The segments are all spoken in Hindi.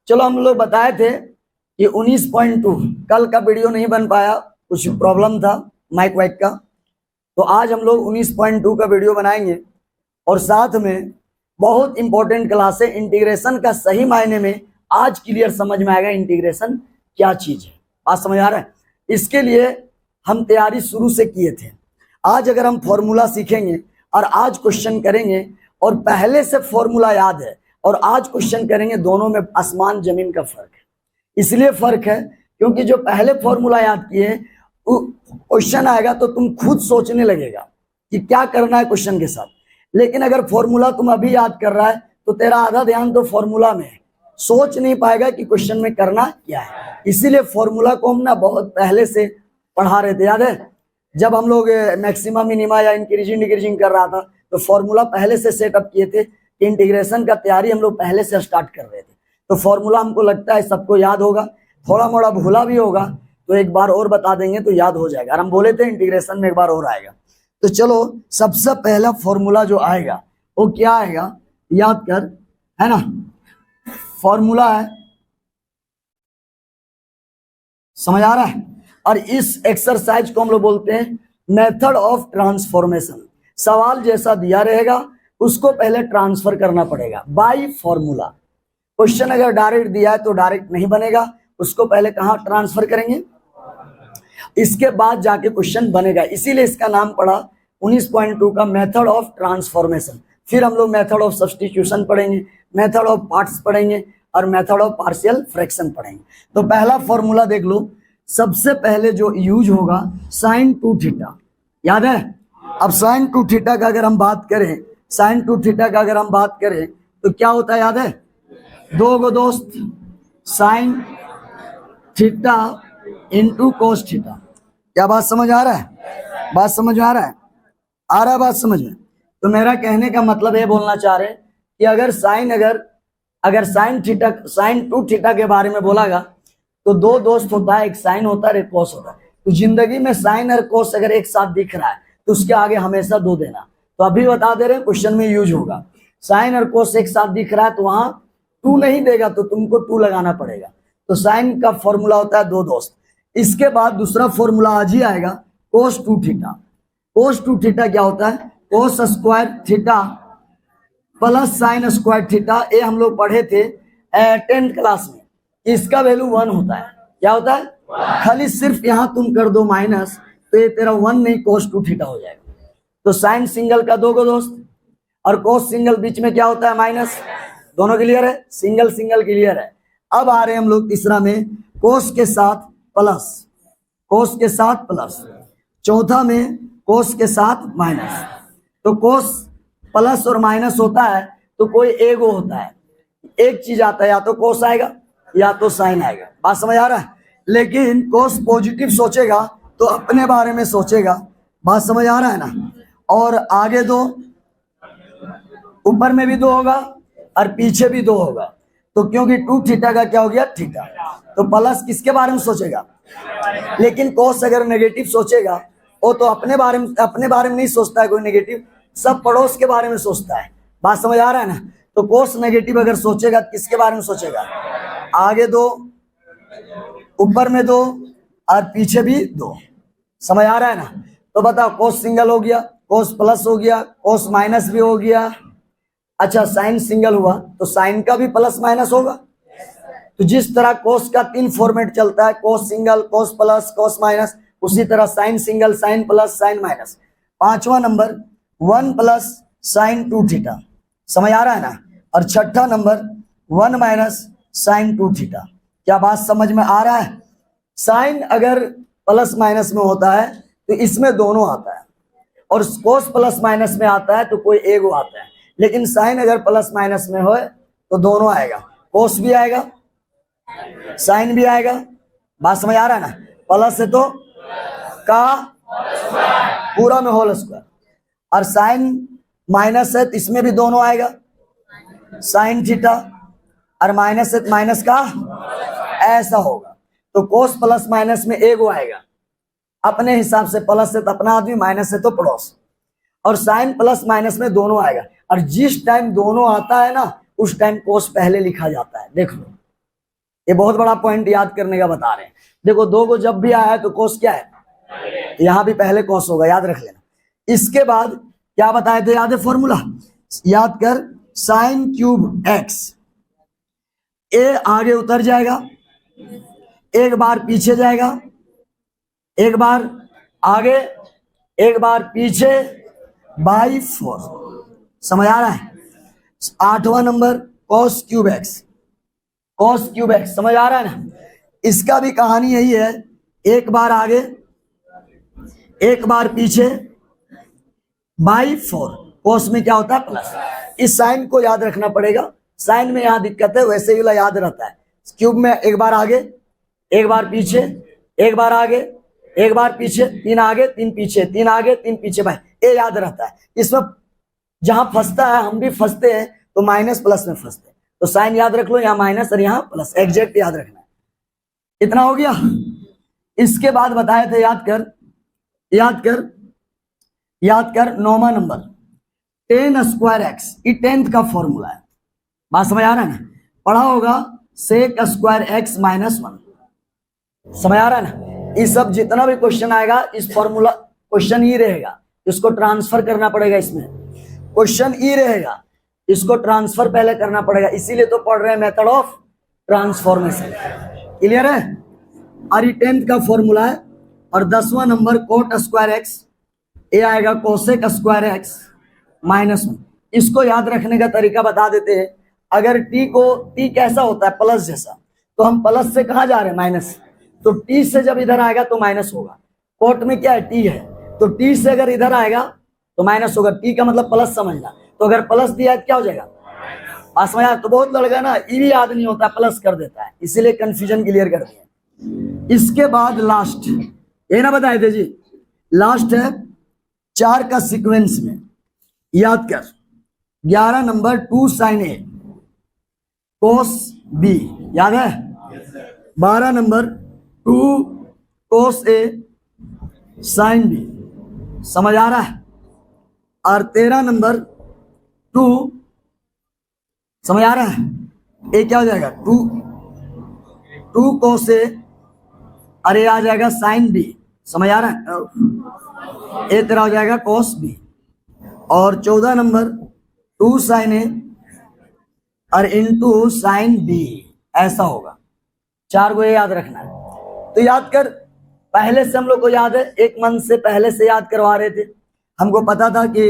चलो, हम लोग बताए थे कि 19.2 कल का वीडियो नहीं बन पाया, कुछ प्रॉब्लम था माइक वाइक का, तो आज हम लोग 19.2 का वीडियो बनाएंगे। और साथ में बहुत इंपॉर्टेंट क्लास है इंटीग्रेशन का। सही मायने में आज क्लियर समझ में आएगा इंटीग्रेशन क्या चीज है। बात समझ आ रहा है? इसके लिए हम तैयारी शुरू से किए थे। आज अगर हम फॉर्मूला सीखेंगे और आज क्वेश्चन करेंगे और पहले से फॉर्मूला याद है और आज क्वेश्चन करेंगे, दोनों में आसमान जमीन का फर्क है। इसलिए फर्क है क्योंकि जो पहले फॉर्मूला याद किए क्वेश्चन आएगा तो तुम खुद सोचने लगेगा कि क्या करना है क्वेश्चन के साथ। लेकिन अगर फॉर्मूला तुम अभी याद कर रहा है तो तेरा आधा ध्यान तो फॉर्मूला में है, सोच नहीं पाएगा कि क्वेश्चन में करना क्या है। इसीलिए फॉर्मूला को हम ना बहुत पहले से पढ़ा रहे थे। याद है जब हम लोग मैक्सिमा मिनिमा या इंक्रीजिंग डिक्रीजिंग कर रहा था तो फॉर्मूला पहले से सेटअप किए थे। इंटीग्रेशन का तैयारी हम लोग पहले से स्टार्ट कर रहे थे, तो फॉर्मूला हमको लगता है सबको याद होगा। थोड़ा मोड़ा भूला भी होगा तो एक बार और बता देंगे तो याद हो जाएगा। और हम बोले थे इंटीग्रेशन में एक बार और आएगा। तो चलो, सबसे पहला फॉर्मूला जो आएगा वो क्या आएगा याद कर, है ना। फॉर्मूला है, समझ आ रहा है। और इस एक्सरसाइज को हम लोग बोलते हैं मेथड ऑफ ट्रांसफॉर्मेशन। सवाल जैसा दिया रहेगा उसको पहले ट्रांसफर करना पड़ेगा बाय फॉर्मूला। क्वेश्चन अगर डायरेक्ट दिया है तो डायरेक्ट नहीं बनेगा, उसको पहले कहां ट्रांसफर करेंगे, इसके बाद जाके क्वेश्चन बनेगा। इसीलिए इसका नाम पड़ा 19.2 का मेथड ऑफ ट्रांसफॉर्मेशन। फिर हम लोग मेथड ऑफ सब्स्टिट्यूशन पढ़ेंगे, मेथड ऑफ पार्ट्स पढ़ेंगे और मेथड ऑफ पार्शियल फ्रैक्शन पढ़ेंगे। तो पहला फॉर्मूला देख लो। सबसे पहले जो यूज होगा साइन 2 थीटा, याद है। अब साइन 2 थीटा का अगर हम बात करें, साइन 2 थीटा का अगर हम बात करें तो क्या होता है, याद है, दो गो दोस्त sine theta into cos theta. क्या बात समझ आ रहा है? बात समझ आ रहा है? आ रहा है बात समझ में? तो मेरा कहने का मतलब ये बोलना चाह रहे हैं कि अगर साइन थीटा, साइन 2 थीटा के बारे में बोलागा तो दो दोस्त होता है, एक साइन होता है एक कोस होता है। तो जिंदगी में साइन और कोस अगर एक साथ दिख रहा है तो उसके आगे हमेशा 2 देना। तो अभी बता दे रहे हैं क्वेश्चन में यूज होगा। साइन और कोस एक साथ दिख रहा है तो वहां 2 नहीं देगा तो तुमको 2 लगाना पड़ेगा। तो साइन का फॉर्मूला होता है 2 दोस्त। इसके बाद दूसरा फॉर्मूला आज ही आएगा कोस 2 थीटा। कोस 2 थीटा क्या होता है, cos square theta plus sine square theta. ये हम लोग पढ़े थे 10th क्लास में। इसका वैल्यू 1 होता है। क्या होता है? खाली सिर्फ यहां तुम कर दो माइनस तो ये तेरा 1 नहीं कोस 2 थीटा हो जाएगा। तो साइन सिंगल का 2 गो दोस्त और कोस सिंगल बीच में क्या होता है, माइनस। दोनों क्लियर है? सिंगल सिंगल क्लियर है। अब आ रहे हैं हम लोग तीसरा में कोस के साथ प्लस, कोस के साथ प्लस। चौथा में कोस के साथ माइनस। तो कोस प्लस और माइनस होता है तो कोई एगो होता है, एक चीज आता है, या तो कोस आएगा या तो साइन आएगा। बात समझ आ रहा है? लेकिन कोस पॉजिटिव सोचेगा तो अपने बारे में सोचेगा। बात समझ आ रहा है ना। और आगे 2, ऊपर में भी 2 होगा और पीछे भी 2 होगा। तो क्योंकि 2 थीटा का क्या हो गया, थीटा। तो प्लस किसके बारे में सोचेगा, लेकिन कोस अगर नेगेटिव सोचेगा वो तो अपने बारे में नहीं सोचता है कोई नेगेटिव, सब पड़ोस के बारे में सोचता है। बात समझ आ रहा है ना। तो कोस नेगेटिव अगर सोचेगा किसके बारे में सोचेगा, आगे 2, ऊपर में 2 और पीछे भी 2। समझ आ रहा है ना। तो बताओ, कोस सिंगल हो गया, कोस प्लस हो गया, कोस माइनस भी हो गया, अच्छा साइन सिंगल हुआ तो साइन का भी प्लस माइनस होगा। तो जिस तरह कोस का 3 फॉर्मेट चलता है, cos single, cos plus, cos minus, उसी तरह sine single, sine plus, sine minus. 5वां नंबर 1 प्लस साइन 2 थीटा, समझ आ रहा है ना। और 6ठा नंबर 1 माइनस साइन 2 थीटा। क्या बात समझ में आ रहा है। साइन अगर प्लस माइनस में होता है तो इसमें दोनों आता है, और कोस प्लस माइनस में आता है तो कोई एगो आता है। लेकिन साइन अगर प्लस माइनस में हो तो दोनों आएगा, कोस भी आएगा, साइन भी आएगा। बात समझ आ रहा है ना। प्लस है तो का पूरा में होल स्क्वायर, और साइन माइनस है तो इसमें भी दोनों आएगा, साइन थीटा, और माइनस है तो माइनस का, ऐसा होगा। तो कोस प्लस माइनस में एगो आएगा, अपने हिसाब से प्लस है तो अपना आदमी, माइनस है तो पड़ोस, और साइन प्लस माइनस में दोनों आएगा। और जिस टाइम दोनों आता है ना उस टाइम कोस पहले लिखा जाता है। देख लो, ये बहुत बड़ा पॉइंट याद करने का बता रहे हैं। देखो दो को जब भी आया है तो कोस क्या है, यहां भी पहले कोस होगा, याद रख लेना। इसके बाद क्या बताए थे, याद है फॉर्मूला, याद कर, साइन क्यूब एक्स, ए आगे उतर जाएगा, एक बार पीछे जाएगा, एक बार आगे, एक बार पीछे, बाई 4। समझ आ रहा है। 8वां number cos cube x, cos cube x, समझ आ रहा है ना। इसका भी कहानी यही है, एक बार आगे, एक बार पीछे, बाई 4। कॉस में क्या होता है, प्लस। इस साइन को याद रखना पड़ेगा, साइन में यहां दिक्कत है, वैसे ही वाला याद रहता है। क्यूब में एक बार आगे, एक बार पीछे, एक बार आगे, एक बार पीछे, 3 आगे 3 पीछे, 3 आगे 3 पीछे, भाई ये याद रहता है। इसमें जहां फंसता है, हम भी फंसते हैं तो माइनस प्लस में फंसते हैं। तो साइन याद रख लो, यहाँ माइनस और यहाँ प्लस, एग्जैक्ट याद रखना है। इतना हो गया। इसके बाद बताए थे, याद कर, याद कर, याद कर, 9वां नंबर 10 स्क्वायर एक्स, ये 10th का फॉर्मूला है। बात समझ आ रहा है ना। पढ़ा होगा सेक स्क्वायर एक्स माइनस 1, समझ आ रहा है ना। ये सब जितना भी क्वेश्चन आएगा इस फॉर्मूला, क्वेश्चन ही रहेगा, इसको ट्रांसफर करना पड़ेगा। इसमें क्वेश्चन ई रहेगा, इसको ट्रांसफर पहले करना पड़ेगा, इसीलिए तो पढ़ रहे हैं मेथड ऑफ ट्रांसफॉर्मेशन। क्लियर है। और ये 10th का फॉर्मूला है। और 10वां नंबर कोट स्क्वायर एक्स, ये आएगा कोसेक स्क्वायर एक्स माइनस 1। इसको याद रखने का तरीका बता देते हैं। अगर टी को, टी कैसा होता है, प्लस जैसा, तो हम प्लस से कहाँ जा रहे हैं, माइनस। तो टी से जब इधर आएगा तो माइनस होगा। कोट में क्या है, टी है, तो टी से अगर इधर आएगा तो माइनस होगा। टी का मतलब प्लस समझना। तो अगर प्लस दिया है क्या हो जाएगा, पास में यार। तो बहुत लड़का ना ये भी याद नहीं होता, प्लस कर देता है, इसीलिए कंफ्यूजन क्लियर कर दिया। इसके बाद लास्ट, ये ना बताए थे जी, लास्ट है 4 का सीक्वेंस में, याद कर, 11 नंबर 2 साइन ए कोस बी, याद है। 12 नंबर 2 कोस ए साइन बी, समझ आ रहा है। और 13 नंबर 2, समझ आ रहा है, ये क्या हो जाएगा, 2 कोस ए, अरे आ जाएगा साइन बी, समझ आ रहा है, ये तेरा हो जाएगा कोस बी। और 14 नंबर 2 साइन ए और इनटू साइन बी, ऐसा होगा। 4 को ये याद रखना है। तो याद कर, पहले से हम लोग को याद है, 1 मंथ से पहले से याद करवा रहे थे। हमको पता था कि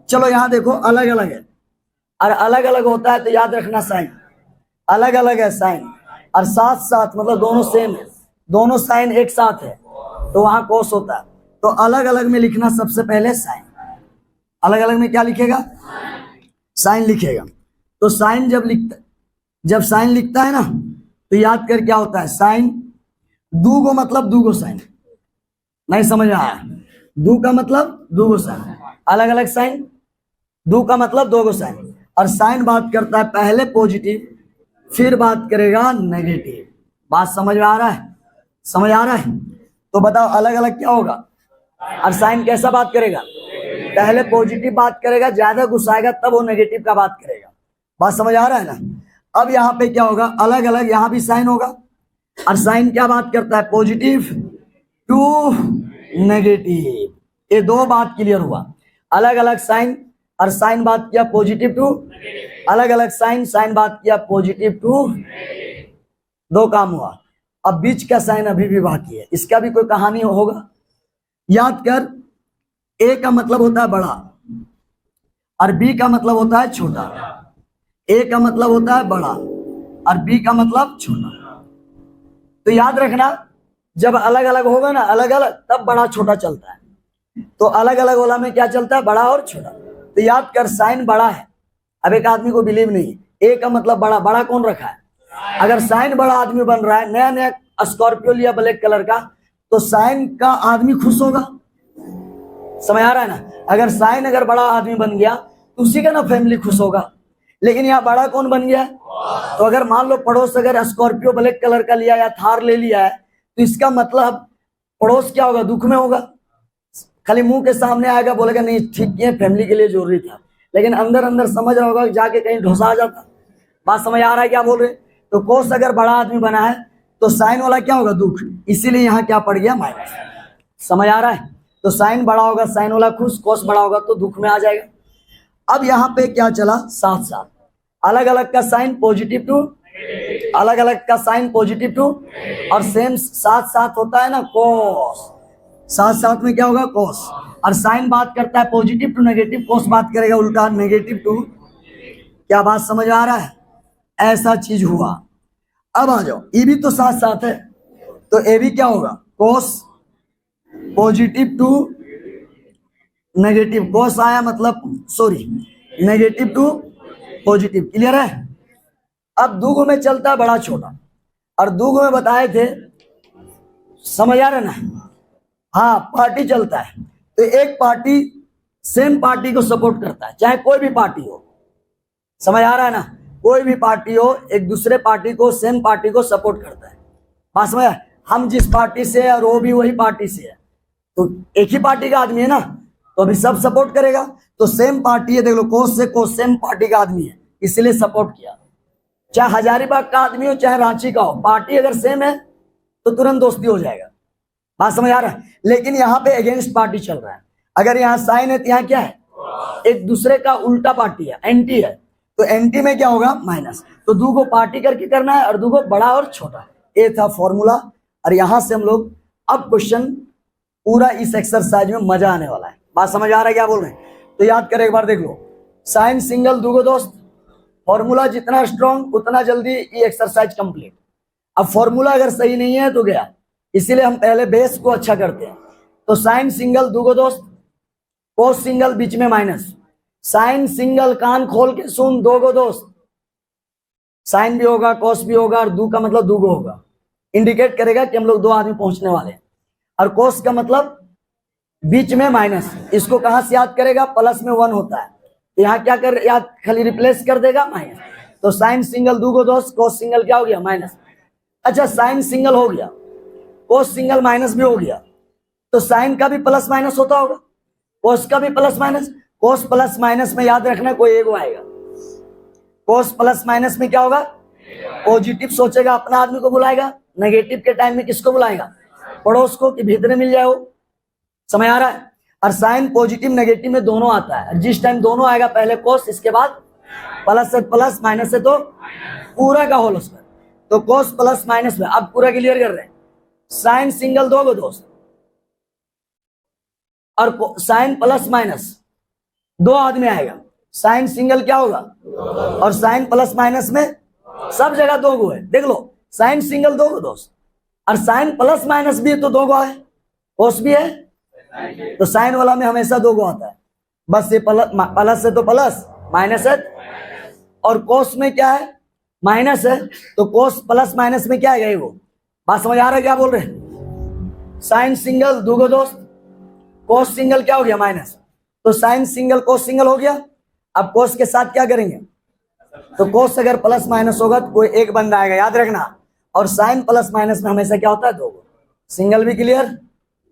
चलो यहाँ देखो अलग अलग है, और अलग अलग होता है तो याद रखना साइन अलग अलग है, साइन और साथ साथ मतलब दोनों सेम है, दोनों साइन एक साथ है तो वहां कोस होता है। तो अलग अलग में लिखना सबसे पहले साइन, अलग अलग में क्या लिखेगा, साइन लिखेगा। तो साइन जब साइन लिखता है ना तो याद कर क्या होता है, साइन दू को मतलब दू को साइन, नहीं समझ में आया, दू का मतलब दू को साइन, अलग अलग साइन, दू का मतलब दो को साइन। और साइन बात करता है पहले पॉजिटिव फिर बात करेगा नेगेटिव। बात समझ में आ रहा है, समझ आ रहा है। तो बताओ अलग अलग क्या होगा, और साइन कैसा बात करेगा, पहले पॉजिटिव बात करेगा, ज्यादा गुस्साएगा तब वो नेगेटिव का बात करेगा। बात समझ आ रहा है ना। अब यहाँ पे क्या होगा, अलग अलग, यहाँ भी साइन होगा, और साइन क्या बात करता है, पॉजिटिव टू नेगेटिव। ये दो बात क्लियर हुआ। अलग अलग साइन और साइन बात किया पॉजिटिव टू, अलग अलग साइन, साइन बात किया पॉजिटिव टू, दो काम हुआ। अब बीच का साइन अभी भी बाकी है, इसका भी कोई कहानी होगा। याद कर, ए का मतलब होता है बड़ा और बी का मतलब होता है छोटा। ए का मतलब होता है बड़ा और बी का मतलब छोटा। तो याद रखना, जब अलग अलग होगा ना, अलग अलग, तब बड़ा छोटा चलता है। तो अलग अलग वाला में क्या चलता है, बड़ा और छोटा। तो याद कर, साइन बड़ा है। अब एक आदमी को बिलीव नहीं, ए का मतलब बड़ा, बड़ा कौन रखा है? अगर साइन बड़ा आदमी बन रहा है, नया नया स्कॉर्पियो लिया ब्लैक कलर का, तो साइन का आदमी खुश होगा। समझ आ रहा है ना? अगर साइन अगर बड़ा आदमी बन गया तो उसी का ना फैमिली खुश होगा। लेकिन यहाँ बड़ा कौन बन गया? तो अगर मान लो पड़ोस अगर स्कॉर्पियो ब्लैक कलर का लिया या थार ले लिया है, तो इसका मतलब पड़ोस क्या होगा, दुख में होगा। खाली मुंह के सामने आएगा, बोलेगा नहीं ठीक है, फैमिली के लिए जरूरी था, लेकिन अंदर अंदर समझ रहा होगा जाके कहीं ढोसा आ जाता। बात समझ आ रहा है क्या बोल रहे? तो कोस अगर बड़ा आदमी बना है तो साइन वाला क्या होगा, दुख, इसीलिए यहाँ क्या पड़ गया, माइनस। समझ आ रहा है? तो साइन बड़ा होगा, साइन वाला खुश, कोस बड़ा होगा तो दुख में आ जाएगा। अब यहाँ पे क्या चला, साथ साथ, अलग अलग का साइन पॉजिटिव टू, अलग अलग का साइन पॉजिटिव टू, और सेम साथ साथ होता है ना कोस, साथ साथ में क्या होगा, कोस। और साइन बात करता है पॉजिटिव टू नेगेटिव, कोस बात करेगा उल्टा नेगेटिव टू। क्या बात समझ आ रहा है? ऐसा चीज हुआ। अब आ जाओ, ये भी तो साथ साथ है, तो ए भी क्या होगा, cos positive to negative, cos आया मतलब sorry negative to positive. Clear है? अब दूगो में चलता है बड़ा छोटा, और दूगो में बताए थे, समझ आ रहा है ना? हाँ, पार्टी चलता है, तो एक पार्टी सेम पार्टी को सपोर्ट करता है, चाहे कोई भी पार्टी हो। समझ आ रहा है ना? कोई भी पार्टी हो, एक दूसरे पार्टी को, सेम पार्टी को सपोर्ट करता है। बात समझ? हम जिस पार्टी से है और वो भी वही पार्टी से है, तो एक ही पार्टी का आदमी है ना, तो अभी सब सपोर्ट करेगा। तो सेम पार्टी है, देख लो, कोस से कोस सेम पार्टी का आदमी है, इसलिए सपोर्ट किया। चाहे हजारीबाग का आदमी हो, चाहे रांची का हो, पार्टी अगर सेम है तो तुरंत दोस्ती हो जाएगा। बात समझ आ रहा है? लेकिन यहाँ पे अगेंस्ट पार्टी चल रहा है। अगर यहाँ साइन है तो यहाँ क्या है, एक दूसरे का उल्टा पार्टी है, एंटी है, तो एंटी में क्या होगा, माइनस। तो दो को पार्टी करके करना है, और दो को बड़ा और छोटा। ये था फॉर्मूला। और यहां से हम लोग अब क्वेश्चन पूरा इस एक्सरसाइज में मजा आने वाला है। बात समझ आ रहा है क्या बोल रहे हैं? तो याद करें एक बार, देख लो, साइन सिंगल दूगो दोस्त, फॉर्मूला जितना स्ट्रॉन्ग उतना जल्दी ये एक्सरसाइज कंप्लीट। अब फॉर्मूला अगर सही नहीं है तो गया, इसीलिए हम पहले बेस को अच्छा करते हैं। तो साइन सिंगल दूगो दोस्त, कोस सिंगल बीच में माइनस, साइन सिंगल कान खोल के सुन दोगो दोस्त, साइन भी होगा कोस भी होगा, और दू का मतलब दूगो होगा, इंडिकेट करेगा कि हम लोग दो आदमी पहुंचने वाले हैं। और कोस का मतलब बीच में माइनस, इसको कहां से याद करेगा, प्लस में 1 होता है, यहाँ क्या कर याद, खाली रिप्लेस कर देगा माइनस। तो साइन सिंगल दूगो दोस्त, कोस सिंगल क्या हो गया, माइनस। अच्छा, साइन सिंगल हो गया, कोस सिंगल माइनस भी हो गया, तो साइन का भी प्लस माइनस होता होगा, कोस का भी प्लस माइनस। कोस प्लस माइनस में याद रखना कोई एगो आएगा। कोस प्लस माइनस में क्या होगा, पॉजिटिव सोचेगा अपना आदमी को बुलाएगा, नेगेटिव के टाइम में किसको बुलाएगा, पड़ोस को, कि भीतर मिल जाए वो। समझ आ रहा है? और साइन पॉजिटिव नेगेटिव में दोनों आता है, जिस टाइम दोनों आएगा, पहले कोस, इसके बाद प्लस से प्लस, माइनस से तो पूरा का होल स्क्वायर। तो कोस प्लस माइनस में, अब पूरा क्लियर कर रहे हैं। साइन सिंगल दोगो दोस्त और साइन प्लस माइनस दो आदमी आएगा, साइन सिंगल क्या होगा, और साइन प्लस माइनस में सब जगह दो गो है। देख लो, साइन सिंगल दो गो दोस्त, और साइन प्लस माइनस भी तो दो गो है, कोस भी है, तो साइन वाला में हमेशा दो गो आता है। बस ये प्लस है तो प्लस, माइनस है, और कोस में क्या है, माइनस है, तो कोस प्लस माइनस में क्या है, वो। बात समझ आ रहा है क्या बोल रहे हैं? साइन सिंगल दो गो दोस्त, कोस सिंगल क्या हो गया, माइनस। तो साइन सिंगल कोस सिंगल हो गया। अब कोस के साथ क्या करेंगे, तो कोस अगर प्लस माइनस होगा तो कोई एक बंदा आएगा, याद रखना। और साइन प्लस माइनस में हमेशा क्या होता है, दो। सिंगल भी क्लियर,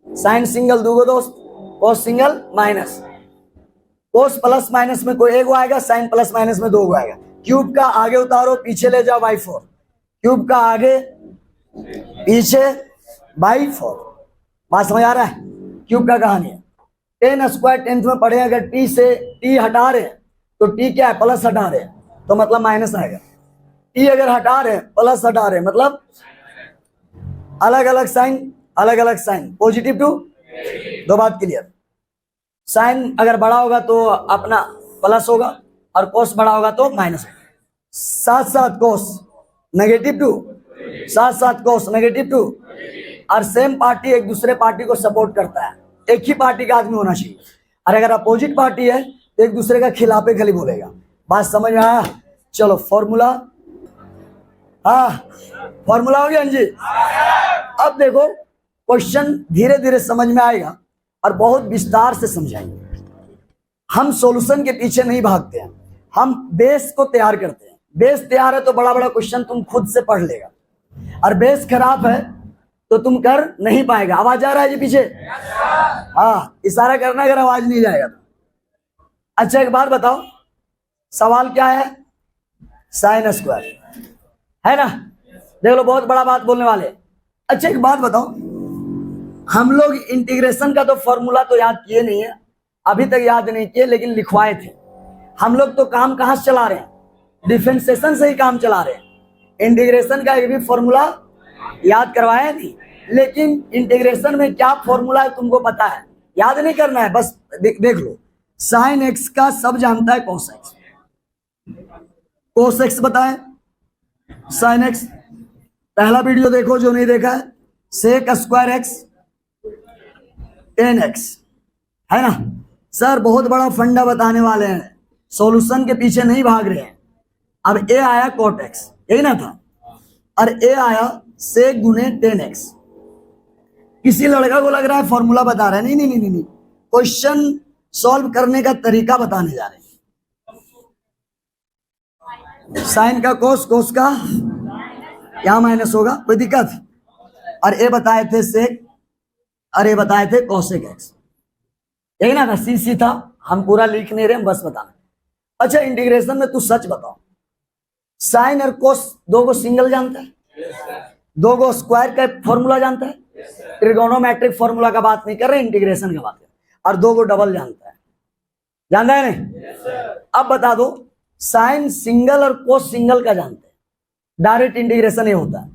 साइन सिंगल दो दोस्त, कोस सिंगल माइनस। कोस प्लस माइनस में कोई एक आएगा, साइन प्लस माइनस में दो आएगा। क्यूब का आगे उतारो, पीछे ले जाओ, बाई 4। क्यूब का आगे पीछे बाई 4। बात समझ आ रहा है? क्यूब का कहानी है। टेन स्क्वायर 10th में पढ़े, अगर टी से टी हटा रहे हैं तो टी क्या है, प्लस हटा रहे हैं तो मतलब माइनस आएगा। टी अगर हटा रहे हैं प्लस हटा रहे हैं मतलब अलग अलग साइन, अलग अलग साइन, पॉजिटिव टू, दो बात क्लियर। साइन अगर बड़ा होगा तो अपना प्लस होगा और कोस बड़ा होगा तो माइनस होगा। साथ साथ कोस नेगेटिव टू, साथ साथ कोस नेगेटिव टू, और सेम पार्टी एक दूसरे पार्टी को सपोर्ट करता है, एक ही पार्टी का आदमी होना चाहिए। और अगर अपोजिट पार्टी है तो एक दूसरे का खिलाफे खाली बोलेगा। बात समझ में आया? चलो फॉर्मूला, हाँ फॉर्मूला हो गया जी। अब देखो क्वेश्चन धीरे धीरे समझ में आएगा और बहुत विस्तार से समझाएंगे। हम सॉल्यूशन के पीछे नहीं भागते हैं, हम बेस को तैयार करते हैं। बेस तैयार है तो बड़ा बड़ा क्वेश्चन तुम खुद से पढ़ लेगा, और बेस खराब है तो तुम कर नहीं पाएगा। आवाज आ रहा है जी पीछे? हाँ, इशारा करना अगर आवाज नहीं जाएगा तो। अच्छा एक बात बताओ, सवाल क्या है? साइन स्क्वायर है ना? देख लो बहुत बड़ा बात बोलने वाले। अच्छा एक बात बताओ, हम लोग इंटीग्रेशन का तो फॉर्मूला तो याद किए नहीं है, अभी तक याद नहीं किए, लेकिन लिखवाए थे। हम लोग तो काम कहां से चला रहे हैं? डिफरेंशिएशन से ही काम चला रहे हैं। इंटीग्रेशन का एक भी फॉर्मूला याद करवाया नहीं, लेकिन इंटीग्रेशन में क्या फॉर्मूला है तुमको पता है, याद नहीं करना है, बस देख लो। साइन एक्स का सब जानता है कॉस एक्स, कोस एक्स बताए, साइन एक्स पहला वीडियो देखो जो नहीं देखा है, sec square x tan x, है ना? सर बहुत बड़ा फंडा बताने वाले हैं, सॉल्यूशन के पीछे नहीं भाग रहे हैं। अब ए आया कोट एक्स, यही ना था, और ए आया सेक गुने टेन एक्स। किसी लड़का को लग रहा है फॉर्मूला बता रहा है, नहीं नहीं नहीं नहीं, क्वेश्चन सॉल्व करने का तरीका बताने जा रहे हैं। साइन का कोस, कोस का क्या माइनस होगा, कोई दिक्कत? और ए बताए थे सेक, और ए बताए थे कोसेक एक्स, यही ना था? सी था, हम पूरा लिख नहीं रहे, हम बस बताना। अच्छा इंटीग्रेशन में तू सच बताओ, साइन और कोस दो को सिंगल जानता है, दो को स्क्वायर का फॉर्मूला जानता है, ट्रिगोनोमेट्रिक फॉर्मूला का बात नहीं कर रहे, इंटीग्रेशन का बात कर, और दो को डबल जानता है, जानता है नहीं? अब बता दो, साइन सिंगल और कोस सिंगल का जानते हैं, डायरेक्ट इंटीग्रेशन ये होता है।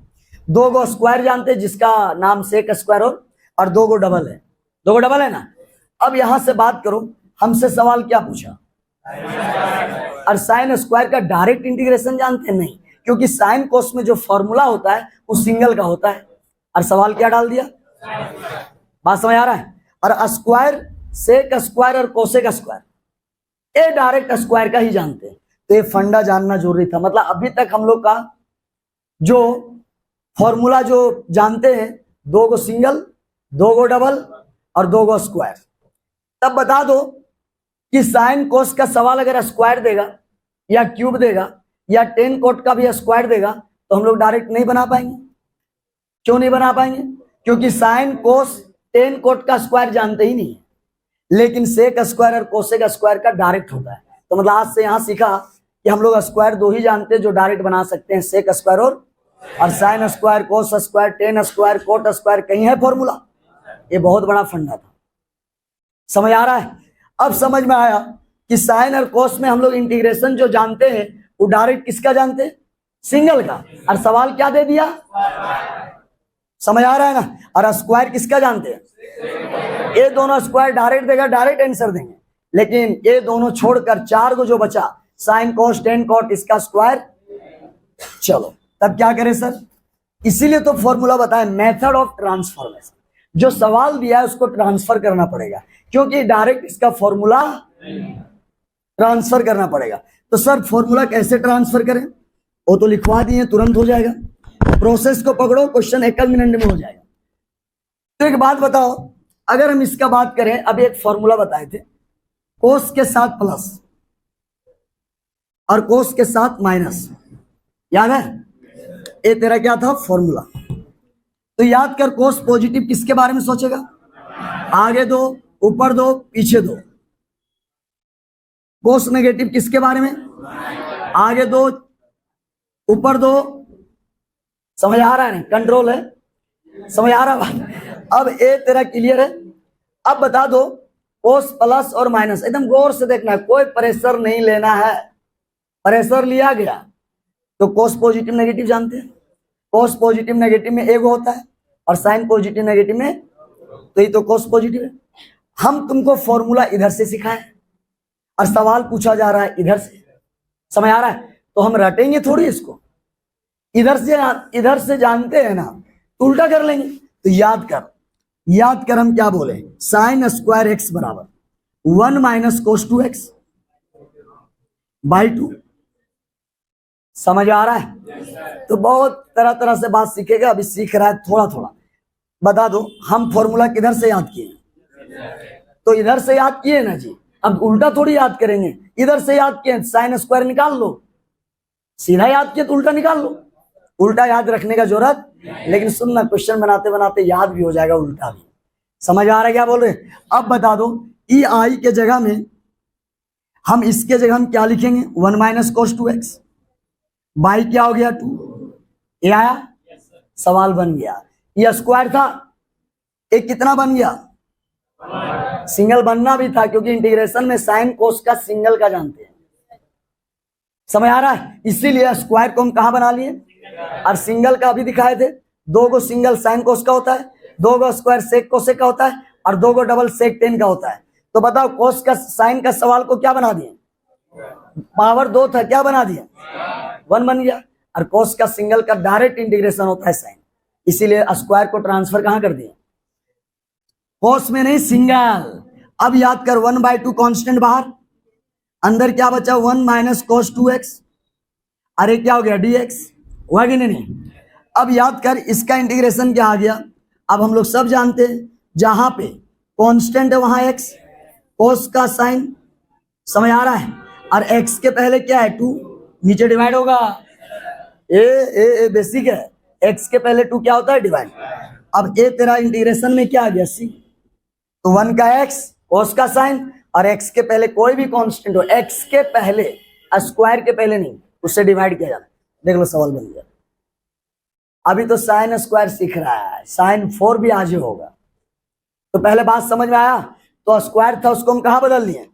दो को स्क्वायर जानते हैं जिसका नाम सेक स्क्वायर और दो को डबल है, दो को डबल है ना? अब यहां से बात करो, हमसे सवाल क्या पूछा, और साइन स्क्वायर का डायरेक्ट इंटीग्रेशन जानते हैं? नहीं, क्योंकि साइन कोस में जो फॉर्मूला होता है वो सिंगल का होता है। और सवाल क्या डाल दिया, बात समझ आ रहा है? और स्क्वायर, सेक स्क्वायर और कोसेक स्क्वायर, ये डायरेक्ट स्क्वायर का ही जानते हैं। तो ये फंडा जानना जरूरी था। मतलब अभी तक हम लोग का जो फॉर्मूला जो जानते हैं, दो को सिंगल, दो को डबल और दो को स्क्वायर। तब बता दो कि साइन कोस का सवाल अगर स्क्वायर देगा या क्यूब देगा या टेन कोट का भी स्क्वायर देगा तो हम लोग डायरेक्ट नहीं बना पाएंगे। क्यों नहीं बना पाएंगे? क्योंकि साइन कोस टेन कोट का स्क्वायर जानते ही नहीं है, लेकिन सेक स्क्वायर और कोसेक स्क्वायर का डायरेक्ट होता है। तो मतलब आज से यहां सीखा कि हम लोग स्क्वायर दो ही जानते हैं जो डायरेक्ट बना सकते हैं, सेक स्क्वायर और sine square, cos square, ten square, cot square कहीं है फॉर्मूला? ये बहुत बड़ा फंडा था। समझ आ रहा है? अब समझ में आया कि साइन और कोस में हम लोग इंटीग्रेशन जो जानते हैं वो डायरेक्ट किसका जानते हैं? सिंगल का। और सवाल क्या दे दिया? समझ आ रहा है ना? और स्क्वायर किसका जानते हैं? ये दोनों स्क्वायर डायरेक्ट देगा, डायरेक्ट आंसर देंगे, लेकिन ये दोनों छोड़कर चार को जो बचा, साइन कोस टेन कोट, इसका स्क्वायर। चलो तब क्या करें सर? इसीलिए तो फॉर्मूला बताया, मेथड ऑफ ट्रांसफॉर्मेशन। जो सवाल दिया है उसको ट्रांसफर करना पड़ेगा, क्योंकि डायरेक्ट इसका फॉर्मूला ट्रांसफर करना पड़ेगा। तो सर फॉर्मूला कैसे ट्रांसफर करें? वो तो लिखवा दिए, तुरंत हो जाएगा। प्रोसेस को पकड़ो, क्वेश्चन एक मिनट में हो जाएगा। तो एक बात बताओ, अगर हम इसका बात करें, अभी एक फॉर्मूला बताए थे, कोस के साथ प्लस और कोस के साथ माइनस, याद है? ये तेरा क्या था? फॉर्मूला। तो याद कर, कोस पॉजिटिव किसके बारे में सोचेगा? आगे दो, ऊपर दो, पीछे दो। कोस नेगेटिव किसके बारे में? आगे दो, ऊपर दो। समझ आ रहा है? नहीं कंट्रोल है? समझ आ रहा बात? अब ए तेरा क्लियर है। अब बता दो कोस प्लस और माइनस, एकदम गौर से देखना है, कोई प्रेशर नहीं लेना है। प्रेशर लिया गया तो कोस पॉजिटिव नेगेटिव जानते हैं, कोस पॉजिटिव नेगेटिव में एक होता है और साइन पॉजिटिव नेगेटिव में, तो ये तो कोस पॉजिटिव है। हम तुमको फॉर्मूला इधर से सिखाए और सवाल पूछा जा रहा है इधर से, समझ आ रहा है? तो हम रटेंगे थोड़ी इसको, इधर से जानते हैं ना तो उल्टा कर लेंगे। तो याद कर हम क्या बोले, साइन स्क्वायर एक्स बराबर 1 माइनस कोस 2x बाई 2। समझ आ रहा है? तो बहुत तरह तरह से बात सीखेगा, अभी सीख रहा है थोड़ा थोड़ा। बता दो हम फॉर्मूला किधर से याद किए? तो इधर से याद किए ना जी, अब उल्टा थोड़ी याद करेंगे। इधर से याद किए, साइन स्क्वायर निकाल लो, सीधा याद किए तो उल्टा निकाल लो। उल्टा याद रखने का जरूरत, लेकिन सुनना, क्वेश्चन बनाते बनाते याद भी हो जाएगा उल्टा भी। समझ आ रहा है क्या बोल रहे? अब बता दो ई आई के जगह में हम इसके जगह हम क्या लिखेंगे, 1 माइनस कोस 2x बाई क्या हो गया 2। ये आया, सवाल बन गया। ये स्क्वायर था, एक कितना बन गया, सिंगल बनना भी था, क्योंकि इंटीग्रेशन में साइन कोस का सिंगल का जानते हैं। समझ आ रहा है? इसीलिए स्क्वायर को हम कहां बना लिए, और सिंगल का अभी दिखाए थे, 2 गो सिंगल साइन कोस का होता है, 2 गो स्क्वायर सेक कोसेक का होता है, और 2 गो डबल सेक टेन का होता है। तो बताओ कोस का साइन का सवाल को क्या बना दिए, पावर 2 था, क्या बना दिया 1 बन गया। और कोस का सिंगल का डायरेक्ट इंटीग्रेशन होता है साइन, इसीलिए स्क्वायर को ट्रांसफर कहां कर दिए, कोस में नहीं, सिंगल। अब याद कर 1/2 कांस्टेंट बाहर, अंदर क्या बचा 1 माइनस कोस 2x, अरे क्या हो गया dx, हुआ कि नहीं? अब याद कर इसका इंटीग्रेशन क्या आ गया। अब हम लोग सब जानते हैं जहां पे कांस्टेंट है वहां x, कोस का साइन, समझ आ रहा है? और x के पहले क्या है 2, नीचे डिवाइड होगा, ए बेसिक है, x के पहले 2 क्या होता है, डिवाइड। अब ए तेरा इंटीग्रेशन में क्या आ गया c, तो 1 का x कोस का साइन, और x के पहले कोई भी कांस्टेंट हो, x के पहले, स्क्वायर के पहले नहीं, उससे डिवाइड किया जाता है। देख लो सवाल बन गया। अभी तो साइन स्क्वायर सीख रहा है, साइन 4 भी आज ही होगा। तो पहले बात समझ में आया, तो स्क्वायर था उसको हम कहां बदल दिए,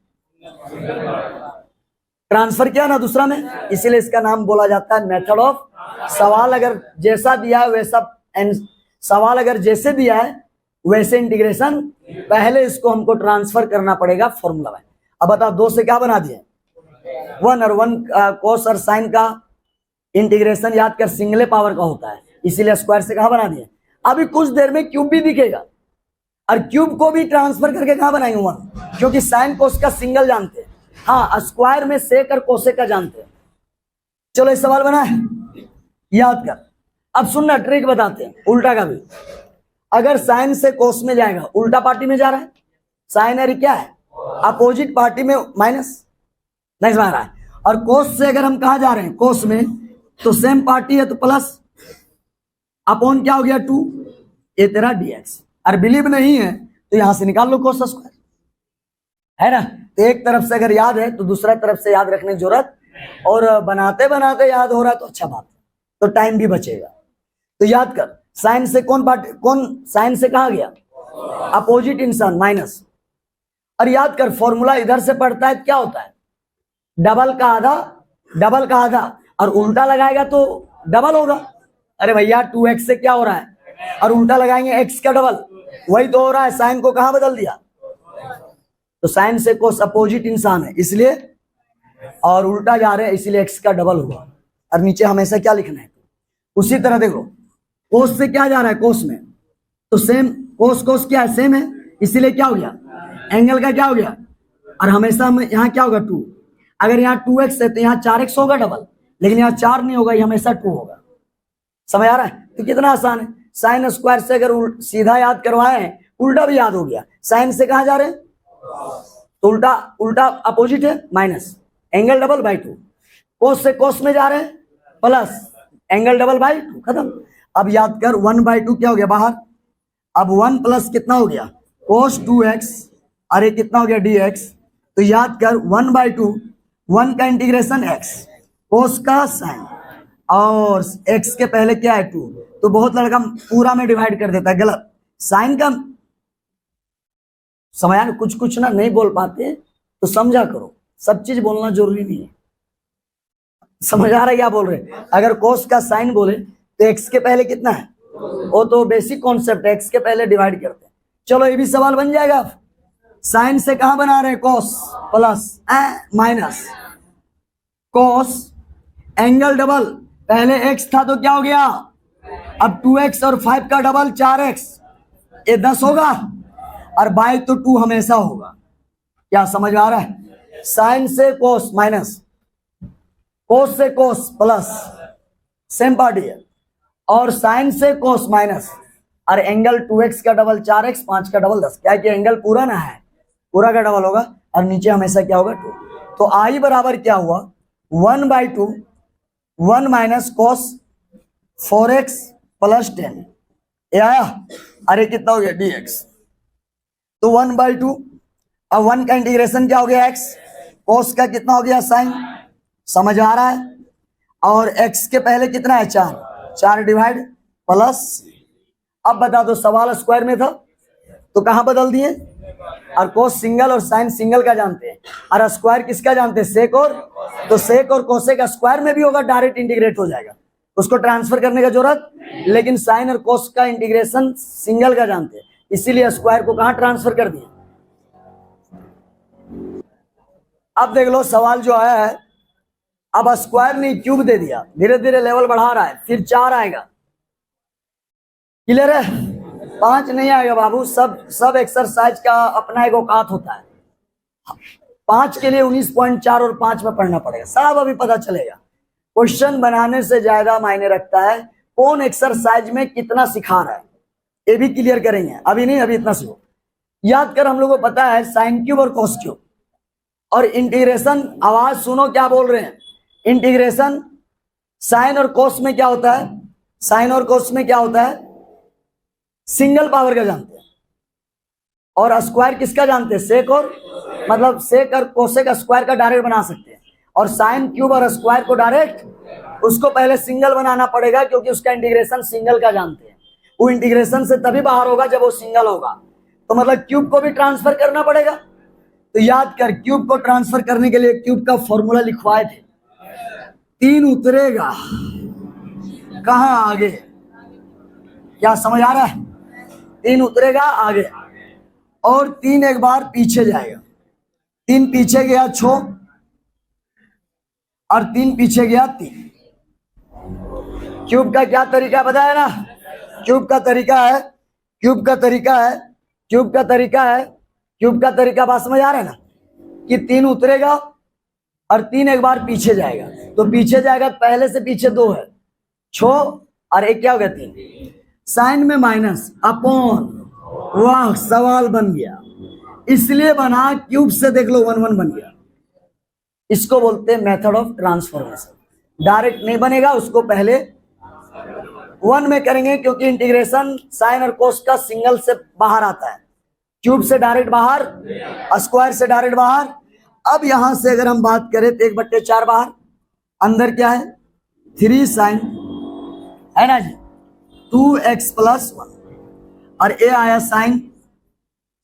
ट्रांसफर किया ना दूसरा में, इसीलिए इसका नाम बोला जाता है मेथड ऑफ। सवाल अगर जैसा दिया है वैसा, सवाल अगर जैसे दिया है वैसे इंटीग्रेशन, पहले इसको हमको ट्रांसफर करना पड़ेगा फॉर्मूला में। अब बताओ 2 से क्या बना दिए 1, और 1 कोस और साइन का इंटीग्रेशन याद कर सिंगले पावर का होता है, इसीलिए स्क्वायर से कहां बना दिए। अभी कुछ देर में क्यूब भी दिखेगा, और क्यूब को भी ट्रांसफर करके कहां बनाएंगे 1, क्योंकि साइन कोस का सिंगल जानते हैं, हाँ स्क्वायर में सेक और कोसेक का जानते हैं। चलो इस सवाल बना है, याद कर। अब सुनना, ट्रिक बताते हैं उल्टा का भी। अगर साइन से कोस में जाएगा, उल्टा पार्टी में जा रहा है, साइन है क्या है, अपोजिट पार्टी में माइनस, नहीं समझ रहा है। और कोस से अगर हम कहा जा रहे हैं कोस में, तो सेम पार्टी है तो प्लस, अपॉन क्या हो गया 2, ये तेरा dx। और बिलीव नहीं है तो यहां से निकाल लो कोस स्क्वायर, है ना। तो एक तरफ से अगर याद है तो दूसरा तरफ से याद रखने की जरूरत, और बनाते बनाते याद हो रहा है तो अच्छा बात है, तो टाइम भी बचेगा। तो याद कर साइन से कौन साइन से कहा गया, अपोजिट इंसान माइनस। और याद कर फॉर्मूला इधर से पढ़ता है क्या होता है, डबल का आधा, और उल्टा लगाएगा तो डबल होगा। अरे भैया 2x से क्या हो रहा है, और उल्टा लगाएंगे x का डबल, वही तो हो रहा है। साइन को कहां बदल दिया, तो साइन से कोस अपोजिट इंसान है इसलिए, और उल्टा जा रहे हैं इसलिए x का डबल हुआ। और नीचे हमेशा क्या लिखना है, उसी तरह देखो कोस से क्या जा रहा है कोस में, तो सेम कोस क्या है, सेम है, इसीलिए क्या हो गया, एंगल का क्या हो गया, और हमेशा हम यहाँ क्या होगा 2। अगर यहाँ 2x है तो यहाँ 4x होगा डबल, लेकिन यहाँ 4 नहीं होगा, ये हमेशा 2 होगा। समझ आ रहा है? तो कितना आसान है, साइन स्क्वायर से अगर सीधा याद करवाए, उल्टा भी याद हो गया। साइन से कहा जा रहे हैं, तो उल्टा अपोजिट है माइनस, एंगल डबल बाई 2। कोस से कोस में जा रहे हैं प्लस, एंगल डबल बाई 2, खत्म। अब याद कर 1/2 क्या हो गया बाहर, अब 1 प्लस कितना हो गया कोस 2x, अरे कितना हो गया dx। तो याद कर 1/2, 1 का इंटीग्रेशन x, कोस का साइन, और x के पहले क्या है 2, तो बहुत लड़का पूरा में डिवाइड कर देता है, गलत। साइन समझा ना, कुछ कुछ ना नहीं बोल पाते तो समझा करो, सब चीज बोलना जरूरी नहीं है। समझ आ रहा है क्या बोल रहे हैं? अगर कोस का साइन बोले तो एक्स के पहले कितना है, वो तो बेसिक कॉन्सेप्ट है, एक्स के पहले डिवाइड करते हैं। चलो ये भी सवाल बन जाएगा। साइन से कहां बना रहे हैं, cos plus minus cos, angle double, पहले एक्स था तो क्या हो गया, अब 2x और 5 का डबल 4x, ये 10 होगा, और बाय तो 2 हमेशा होगा। क्या समझ आ रहा है? साइन से कोस माइनस, कोस से कोस प्लस, सेम पार्टी है, और साइन से कोस माइनस, और एंगल 2x का डबल 4x, 5 का डबल 10। क्या कि एंगल पूरा ना है, पूरा का डबल होगा, और नीचे हमेशा क्या होगा 2। तो आई बराबर क्या हुआ, 1/2 1 माइनस कोस 4x प्लस 10, ये आया। अरे कितना हो गया dx, तो 1/2, अब 1 का इंटीग्रेशन क्या हो गया x, कोस का कितना हो गया साइन, समझ आ रहा है, और x के पहले कितना है 4, 4 डिवाइड प्लस। अब बता दो, सवाल स्क्वायर में था तो कहां बदल दिए, और कोस सिंगल और साइन सिंगल का जानते हैं, और स्क्वायर किसका जानते हैं, सेक और, तो सेक और कोसेक स्क्वायर में भी होगा, डायरेक्ट इंटीग्रेट हो जाएगा, उसको ट्रांसफर करने का जरूरत, लेकिन साइन और कोस का इंटीग्रेशन सिंगल का जानते हैं, इसीलिए स्क्वायर को कहां ट्रांसफर कर दिया। अब देख लो सवाल जो आया है, अब स्क्वायर ने क्यूब दे दिया, धीरे धीरे लेवल बढ़ा रहा है, फिर 4 आएगा, क्लियर है, 5 नहीं आएगा बाबू, सब एक्सरसाइज का अपना एक औकात होता है। 5 के लिए 19.4 और 5 में पढ़ना पड़ेगा, सब अभी पता चलेगा। क्वेश्चन बनाने से ज्यादा मायने रखता है कौन एक्सरसाइज में कितना सिखा रहा है, ये भी क्लियर करेंगे, अभी नहीं, अभी इतना सीखो। याद कर, हम लोगों को पता है साइन क्यूब और कॉस क्यूब, और इंटीग्रेशन, आवाज सुनो क्या बोल रहे हैं, इंटीग्रेशन साइन और कोस में क्या होता है, साइन और कोस में क्या होता है, सिंगल पावर का जानते हैं, और स्क्वायर किसका जानते हैं, सेक और, मतलब सेक और कोसेक स्क्वायर का डायरेक्ट बना सकते हैं, और साइन क्यूब और स्क्वायर को डायरेक्ट, उसको पहले सिंगल बनाना पड़ेगा क्योंकि उसका इंटीग्रेशन सिंगल का जानते हैं, वो इंटीग्रेशन से तभी बाहर होगा जब वो सिंगल होगा, तो मतलब क्यूब को भी ट्रांसफर करना पड़ेगा। तो याद कर, क्यूब को ट्रांसफर करने के लिए क्यूब का फॉर्मूला लिखवाए थे, 3 उतरेगा कहां, आगे, क्या समझ आ रहा है, 3 उतरेगा आगे, और 3 एक बार पीछे जाएगा, 3 पीछे गया 6, और 3 पीछे गया 3। क्यूब का क्या तरीका बताया ना, क्यूब का तरीका है, क्यूब का तरीका है, क्यूब का तरीका है, क्यूब का तरीका बात समझ आ रहा है ना, कि 3 उतरेगा और 3 एक बार पीछे जाएगा, तो पीछे जाएगा, पहले से पीछे 2 है, 6 और 1 क्या हो गया 3, साइन में माइनस अपॉन, वाह सवाल बन गया, इसलिए बना, क्यूब से देख लो 1 1 बन गया। इसको बोलते हैं मेथड ऑफ ट्रांसफॉर्मेशन, डायरेक्ट नहीं बनेगा, उसको पहले 1 में करेंगे, क्योंकि इंटीग्रेशन साइन और कोस का सिंगल से बाहर आता है, क्यूब से डायरेक्ट बाहर, स्क्वायर से डायरेक्ट बाहर। अब यहां से अगर हम बात करें तो 1/4 बाहर, अंदर क्या है 3 साइन, है ना जी, 2x + 1, और ये आया साइन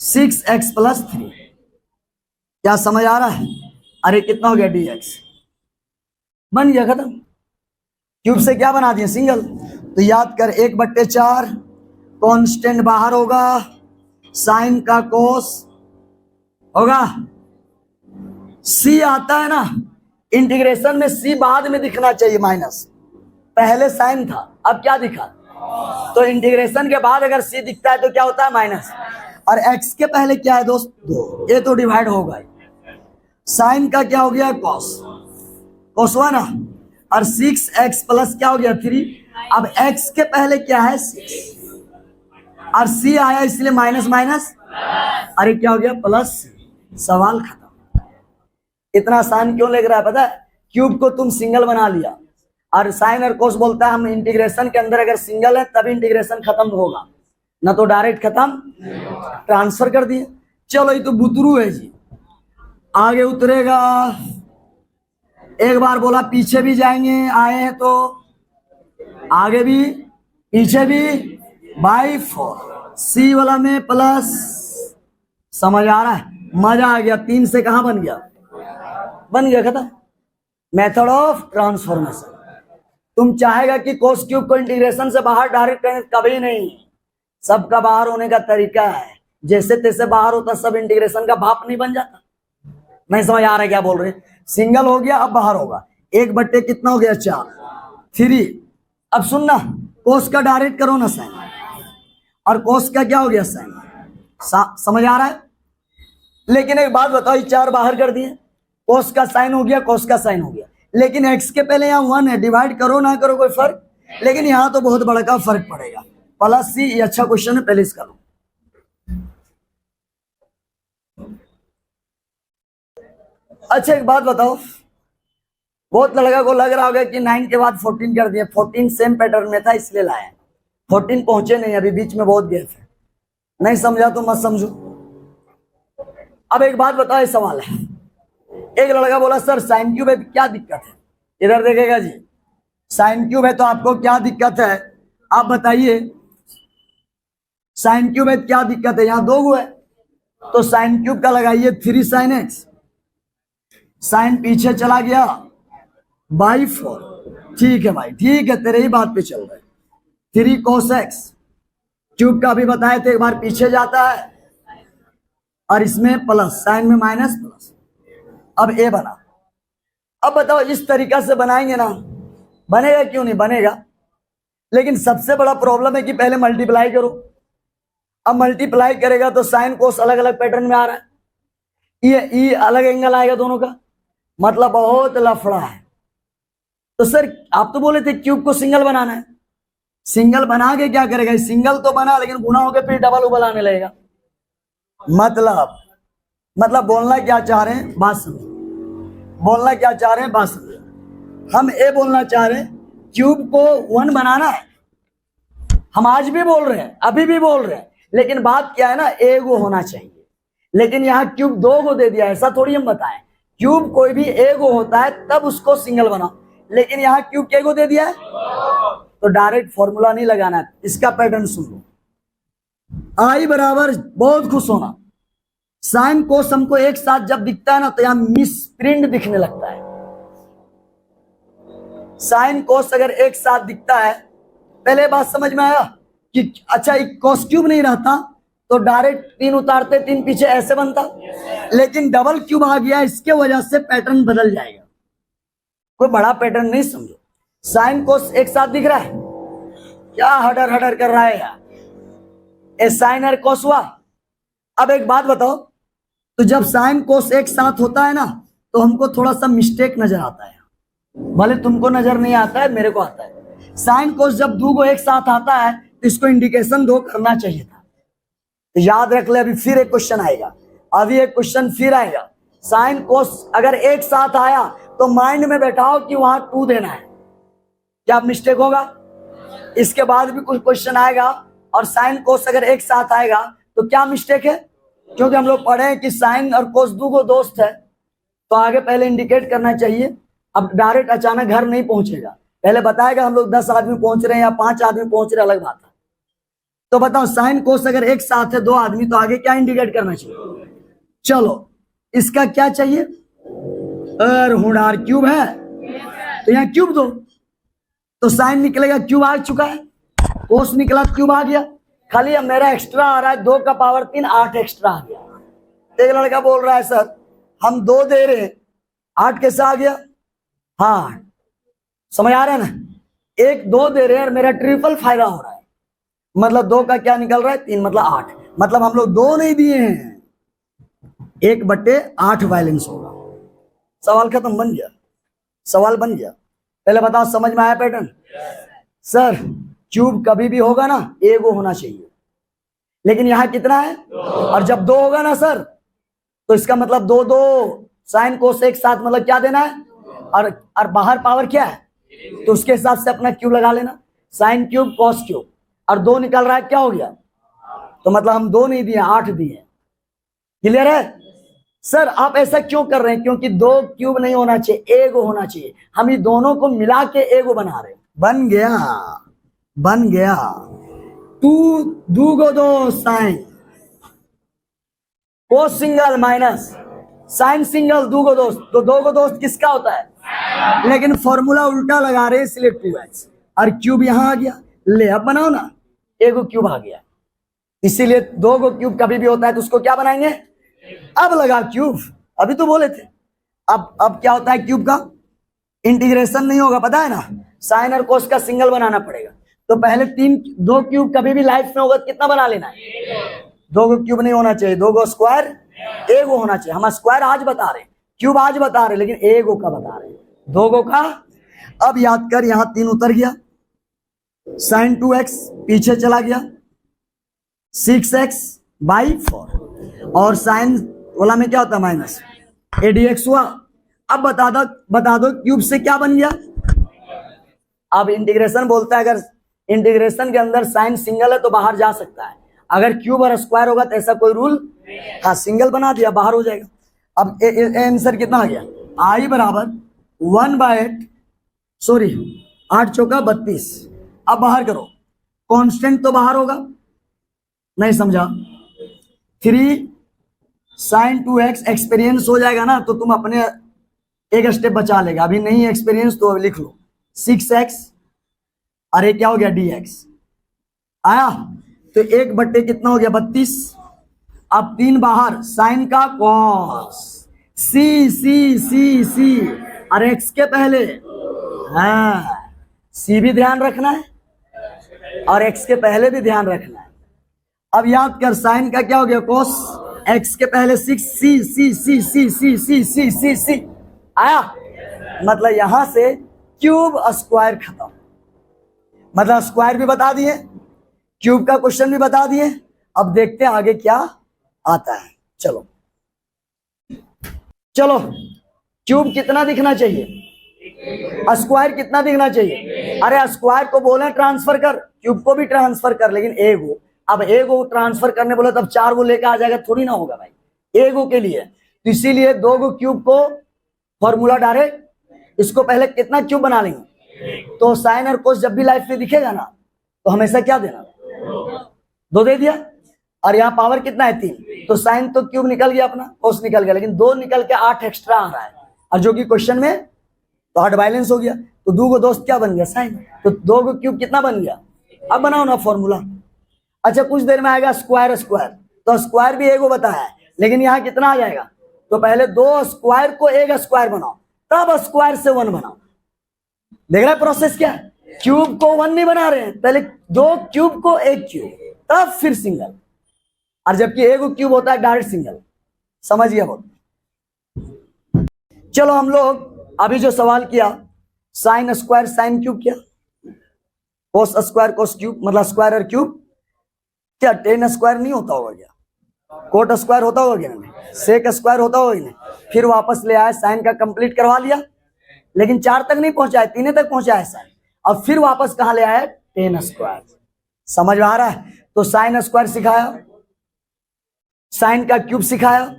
6x + 3। क्या समझ आ रहा है, अरे कितना हो गया dx, बन गया, खत्म। क्यूब से क्या बना दिए, सिंगल, तो याद कर 1/4 कांस्टेंट बाहर होगा, साइन का कोस होगा, c आता है ना, इंटीग्रेशन में c बाद में दिखना चाहिए माइनस, पहले साइन था अब क्या दिखा, तो इंटीग्रेशन के बाद अगर c दिखता है तो क्या होता है माइनस, और x के पहले क्या है दोस्त 2, ये तो डिवाइड होगा, साइन का क्या हो गया कॉस, कॉस 1 ना, और 6x प्लस क्या हो गया 3, अब x के पहले क्या है 6, और c आया इसलिए माइनस माइनस, अरे क्या हो गया प्लस, सवाल खत्म। इतना आसान क्यों लग रहा है पता है, क्यूब को तुम सिंगल बना लिया, और साइन और कोस बोलता है हम इंटीग्रेशन के अंदर अगर सिंगल है तभी इंटीग्रेशन खत्म होगा, ना तो डायरेक्ट खत्म, ट्रांसफर कर दिए। चलो ये तो बुतरू है जी, आगे उतरेगा, एक बार बोला पीछे भी जाएंगे, आए हैं तो आगे भी पीछे भी, बाई 4, सी वाला में प्लस समझ आ रहा है? मजा आ गया। 3 से कहां बन गया? बन गया, खत्म। Method of transformation. तुम चाहेगा कि कोस क्यूब को इंटीग्रेशन से बाहर डायरेक्ट करें? कभी नहीं। सबका बाहर होने का तरीका है। जैसे तैसे बाहर होता सब इंटीग्रेशन का भाप नहीं बन जाता। नहीं समझ आ रहा है क्या बोल रहे? सिंगल हो गया, अब बाहर होगा। 1/, कितना हो गया? 4, 3। अब सुनना, कोस का डायरेक्ट करो ना साइन, और कोस का क्या हो गया? साइन। समझ आ रहा है? लेकिन एक बात बताओ, 4 बाहर कर दिए, कोस का साइन हो गया, कोस का साइन हो गया। लेकिन एक्स के पहले यहाँ 1 है, डिवाइड करो ना करो कोई फर्क, लेकिन यहाँ तो बहुत बड़ा का फर्क पड़ेगा। प्लस सी, ये अच्छा क्वेश्चन है, पहले इसका लो। अच्छा एक बात बताओ, बहुत लड़का को लग रहा होगा कि 9 के बाद 14 कर दिए। 14 सेम पैटर्न में था इसलिए लाए। 14 पहुंचे नहीं, अभी बीच में बहुत गैप है। नहीं समझा तो मत समझो। अब एक बात बताओ, ये सवाल है। एक लड़का बोला सर साइन क्यूब है, क्या दिक्कत है? इधर देखेगा जी, साइन क्यूब है तो आपको क्या दिक्कत है? आप बताइए, साइन क्यूब है क्या दिक्कत है? यहाँ 2 गो है, तो साइन क्यूब का लगाइए 3 sin x। साइन पीछे चला गया बाई 4। ठीक है भाई, ठीक है, तेरे ही बात पे चल रहा है। 3 cos x क्यूब का भी बताए थे, एक बार पीछे जाता है और इसमें प्लस, साइन में माइनस प्लस। अब ए बना। अब बताओ, इस तरीका से बनाएंगे ना, बनेगा? क्यों नहीं बनेगा? लेकिन सबसे बड़ा प्रॉब्लम है कि पहले मल्टीप्लाई करो। अब मल्टीप्लाई करेगा तो साइन कोस अलग अलग पैटर्न में आ रहा है, ये ई अलग एंगल आएगा दोनों का, मतलब बहुत लफड़ा है। तो सर आप तो बोले थे क्यूब को सिंगल बनाना है। सिंगल बना के क्या करेगा? सिंगल तो बना, लेकिन गुना होकर फिर डबल उबल आने लगेगा। मतलब बोलना क्या चाह रहे हैं बात समझो। बोलना क्या चाह रहे हैं बात समझो। हम ये बोलना चाह रहे हैं क्यूब को 1 बनाना है। हम आज भी बोल रहे हैं, अभी भी बोल रहे हैं, लेकिन बात क्या है ना, एगो होना चाहिए। लेकिन यहाँ क्यूब 2 गो दे दिया, ऐसा थोड़ी हम बताएं। क्यूब कोई भी एगो होता है तब उसको सिंगल बनाओ, लेकिन यहाँ क्यूब के गो दे दिया है, तो डायरेक्ट फॉर्मूला नहीं लगाना है। इसका पैटर्न सुन लो। आई बराबर, बहुत खुश होना, साइन कोस हमको एक साथ जब दिखता है ना तो यहां मिसप्रिंट दिखने लगता है। साइन कोस अगर एक साथ दिखता है, पहले बात समझ में आया कि अच्छा एक कोस क्यूब नहीं रहता तो डायरेक्ट 3 उतारते, 3 पीछे ऐसे बनता, लेकिन डबल क्यूब आ गया, इसके वजह से पैटर्न बदल जाएगा। कोई बड़ा पैटर्न नहीं समझो। साइन कोस एक साथ दिख रहा है, क्या हडर हडर कर रहा है यार? ए साइन और कोस हुआ। अब एक बात बताओ, तो जब साइन कोस एक साथ होता है ना तो हमको थोड़ा सा मिस्टेक नजर आता है। भले तुमको नजर नहीं आता है, मेरे को आता है। साइन कोस जब 2 गो एक साथ आता है तो इसको इंडिकेशन 2 करना चाहिए था। तो याद रख ले, अभी फिर एक क्वेश्चन आएगा, अभी एक क्वेश्चन फिर आएगा। साइन कोस अगर एक साथ आया तो माइंड में बैठाओ कि वहां 2 देना है, क्या मिस्टेक होगा? इसके बाद भी कुछ क्वेश्चन आएगा और साइन कोस अगर एक साथ आएगा तो क्या मिस्टेक है? क्योंकि हम लोग पढ़े हैं कि साइन और कोस 2 गो दोस्त है, तो आगे पहले इंडिकेट करना चाहिए। अब डायरेक्ट अचानक घर नहीं पहुंचेगा, पहले बताएगा हम लोग 10 आदमी पहुंच रहे हैं या 5 आदमी पहुंच रहे हैं, अलग बात है। तो बताओ, साइन कोस अगर एक साथ है 2 आदमी, तो आगे क्या इंडिकेट करना चाहिए? चलो, इसका क्या चाहिए? हुडार क्यूब है तो यहाँ क्यूब दो, तो साइन निकलेगा, क्यूब आ चुका है, कोस निकला, क्यूब आ गया। खाली अब मेरा एक्स्ट्रा आ रहा है 2 का पावर 3, 8 एक्स्ट्रा आ गया। एक लड़का बोल रहा है सर हम 2 दे रहे हैं, 8 कैसे आ गया? हाँ समझ आ रहा है ना, 1 2 दे रहे हैं और मेरा ट्रिपल फायदा हो रहा है। मतलब 2 का क्या निकल रहा है? 3, मतलब 8। मतलब हम लोग 2 नहीं दिए हैं, 1/8 बैलेंस होगा। सवाल खत्म, बन गया, सवाल बन गया। पहले बताओ समझ में आया पैटर्न? सर क्यूब कभी भी होगा ना एगो होना चाहिए, लेकिन यहां कितना है? और जब 2 होगा ना सर तो इसका मतलब 2 2 साइन कोस एक साथ, मतलब क्या देना है? और बाहर पावर क्या है, तो उसके हिसाब से अपना क्यूब लगा लेना। साइन क्यूब कॉस क्यूब, और 2 निकल रहा है, क्या हो गया? तो मतलब हम 2 नहीं दिए, 8 दिए। क्लियर है? सर आप ऐसा क्यों कर रहे हैं? क्योंकि 2 क्यूब नहीं होना चाहिए, एगो होना चाहिए। हम ये दोनों को मिला के एगो बना रहे हैं। बन गया, बन गया। 2 2 गो 2 sine cos single minus sine single, दो को दोस्त, तो दो को दोस्त किसका होता है, लेकिन फॉर्मूला उल्टा लगा रहे हैं इसलिए 2x, और क्यूब यहां आ गया, ले अब बनाओ ना, एक क्यूब आ गया, इसीलिए दो को क्यूब कभी भी होता है तो उसको क्या बनाएंगे, अब लगा क्यूब, अभी तो बोले थे। अब क्या होता है क्यूब का, इंटीग्रेशन नहीं होगा, पता है ना, साइन और कोस का सिंगल बनाना पड़ेगा, तो पहले दो क्यूब कभी भी लाइफ में होगा, कितना बना लेना है, दो को क्यूब नहीं होना चाहिए, दो को स्क्वायर एक होना चाहिए, हम स्क्वायर आज बता रहे हैं, क्यूब आज बता रहे, लेकिन एक का बता रहे हैं, दो को का। अब याद कर, यहां 3 उतर गया, साइन 2x पीछे चला गया, 6x बाई 4, और साइन वाला में क्या होता है माइनस ADX हुआ। अब बता दो क्यूब से क्या बन गया, अब इंटीग्रेशन बोलता है, अगर इंटीग्रेशन के अंदर साइन सिंगल है तो बाहर जा सकता है, अगर क्यूब और स्क्वायर होगा तो ऐसा कोई रूल, हाँ सिंगल बना दिया बाहर हो जाएगा। अब आंसर कितना आ गया, I बराबर 1/8, सॉरी 8 चौका 32, अब बाहर करो, कांस्टेंट तो बाहर होगा, नहीं समझा, 3 साइन 2x एक्सपीरियंस हो जाएगा ना, तो तुम अपने एक स्टेप बचा लेगा, अभी नहीं एक्सपीरियंस तो लिख लो 6x, अरे क्या हो गया dx आया, तो 1/, कितना हो गया 32, अब 3 बाहर, साइन का कॉस, सी सी सी सी, और x के पहले, हाँ सी भी ध्यान रखना है और x के पहले भी ध्यान रखना है। अब याद कर, साइन का क्या हो गया कोस, x के पहले 6, सी सी सी सी सी सी सी सी सी आया, मतलब यहां से क्यूब स्क्वायर खत्म, मतलब स्क्वायर भी बता दिए, क्यूब का क्वेश्चन भी बता दिए। अब देखते हैं आगे क्या आता है, चलो चलो, क्यूब कितना दिखना चाहिए, स्क्वायर कितना दिखना चाहिए, अरे स्क्वायर को बोले ट्रांसफर कर, क्यूब को भी ट्रांसफर कर, लेकिन एगो, अब एगो ट्रांसफर करने बोले तब 4 को लेकर आ जाएगा, थोड़ी ना होगा भाई, एगो के लिए, तो इसीलिए 2 को क्यूब को फॉर्मूला डायरेक्ट, इसको पहले कितना क्यूब बना लेंगे, तो साइन और कोस जब भी लाइफ में दिखेगा ना तो हमेशा क्या देना, 2 दे दिया, और यहाँ पावर कितना है 3, तो साइन तो क्यूब निकल गया अपना, कोस निकल गया, लेकिन 2 निकल के 8 एक्स्ट्रा आ रहा है, और जो कि क्वेश्चन में तो हट बैलेंस हो गया, तो 2 को दोस्त क्या बन गया साइन, तो 2 को क्यूब कितना बन गया, अब बनाओ ना फॉर्मूला। अच्छा कुछ देर में आएगा स्क्वायर, तो स्क्वायर भी एगो बताया है, लेकिन यहाँ कितना आ जाएगा, तो पहले 2 स्क्वायर को एक स्क्वायर बनाओ, तब स्क्वायर से 1 बनाओ, देख रहा है प्रोसेस क्या है, क्यूब को 1 नहीं बना रहे हैं, पहले 2 क्यूब को एक क्यूब, तब फिर सिंगल, और जबकि एगो क्यूब होता है डायरेक्ट सिंगल, समझ गया बहुत। चलो हम लोग अभी जो सवाल किया, साइन स्क्वायर साइन क्यूब किया, कोस स्क्वायर कोस क्यूब, मतलब स्क्वायर और क्यूब, क्या टेन स्क्वायर नहीं होता होगा क्या, कोट स्क्वायर होता होगा क्या नहीं, सेक स्क्वायर होता होगा नहीं, फिर वापस ले आए, साइन का कंप्लीट करवा लिया, लेकिन 4 तक नहीं पहुंचाए, 3 तक पहुंचाया साइन, और फिर वापस कहां ले आए, टेन स्क्वायर, समझ में आ रहा है, तो साइन स्क्वायर सिखाया, साइन का क्यूब सिखाया,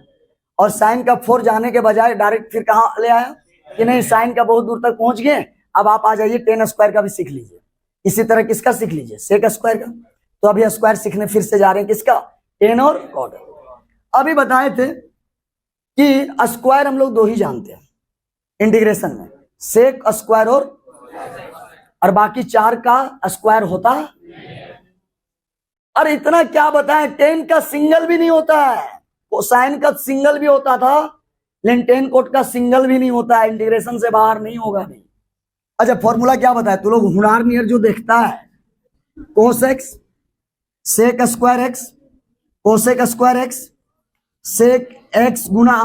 और साइन का 4 जाने के बजाय डायरेक्ट फिर कहां ले आया कि नहीं, साइन का बहुत दूर तक पहुंच गए, अब आप आ जाइए टेन स्क्वायर का भी सीख लीजिए, इसी तरह किसका सीख लीजिए, सेक स्क्वायर का, तो अभी स्क्वायर सीखने फिर से जा रहे हैं किसका, टेन और कॉट। अभी बताए थे कि स्क्वायर हम लोग 2 ही जानते हैं इंटीग्रेशन में, सेक स्क्वायर और बाकी 4 का स्क्वायर होता है, और इतना क्या बताएं, टेन का सिंगल भी नहीं होता है, कोसाइन का सिंगल भी होता था, लेकिन टेन कोट का सिंगल भी नहीं होता है, इंटीग्रेशन से बाहर नहीं होगा भी। अच्छा फॉर्मूला क्या बताया, तू लोग हुनार नियर जो देखता है, cos x sec square x, cosec square x, sec x गुना,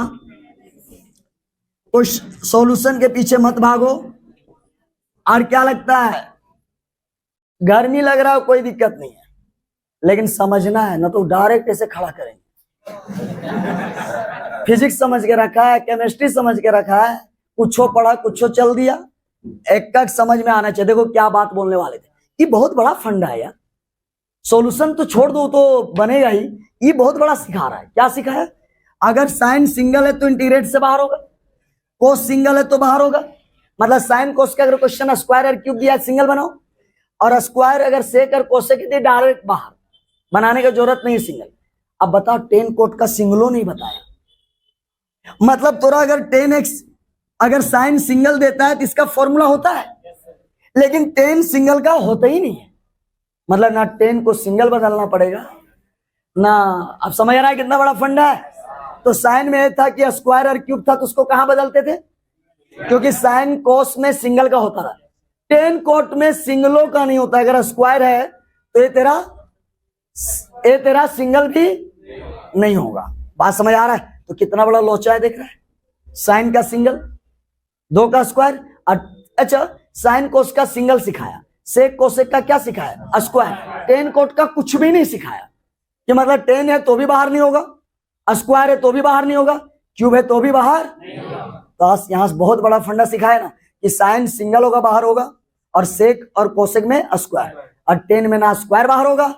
कुछ सॉल्यूशन के पीछे मत भागो, और क्या लगता है, गर्मी लग रहा है कोई दिक्कत नहीं है, लेकिन समझना है ना, तो डायरेक्ट ऐसे खड़ा करेंगे, फिजिक्स समझ के रखा है, केमिस्ट्री समझ के रखा है, कुछो पढ़ा कुछो चल दिया, एक समझ में आना चाहिए। देखो क्या बात बोलने वाले थे, ये बहुत बड़ा फंडा है यार, सॉल्यूशन तो छोड़ दो तो बनेगा ही, ये बहुत बड़ा सिखा रहा है। क्या सिखा है, अगर साइन सिंगल है तो इंटीग्रेट से बाहर होगा, कोस सिंगल है तो बाहर होगा, मतलब साइन कोस का अगर क्वेश्चन स्क्वायर और क्यूब दिया सिंगल बनाओ, और स्क्वायर अगर सेक और कोसेक दिए डायरेक्ट बाहर, बनाने की जरूरत नहीं सिंगल। अब बताओ 10 कोट का सिंगलो नहीं बताया, मतलब तोरा अगर 10x अगर साइन सिंगल देता है तो इसका फॉर्मूला होता है, लेकिन 10 सिंगल का होता ही नहीं है, मतलब ना 10 को सिंगल बदलना पड़ेगा ना। अब समझ रहा है कितना बड़ा फंडा है। तो साइन में यह था कि स्क्वायर और क्यूब था तो उसको कहां बदलते थे, क्योंकि साइन कोस में सिंगल का होता था, 10 कोट में सिंगलों का नहीं होता। अगर स्क्वायर है तो ये तेरा सिंगल भी नहीं होगा। बात समझ आ रहा है। तो कितना बड़ा लोचा है देख रहा है, साइन का सिंगल, 2 का स्क्वायर। अच्छा साइन कोस का सिंगल सिखाया, सेक कोसेक का क्या सिखाया, स्क्वायर। 10 कोट का कुछ भी नहीं सिखाया कि मतलब 10 है तो भी बाहर नहीं होगा, स्क्वायर है तो भी बाहर नहीं होगा, क्यूब है तो भी बाहर नहीं होगा। तो यहां से बहुत बड़ा फंडा सिखाया ना कि साइन सिंगल होगा बाहर होगा, और सेक और कोसेक में स्क्वायर, और 10 में ना स्क्वायर बाहर होगा।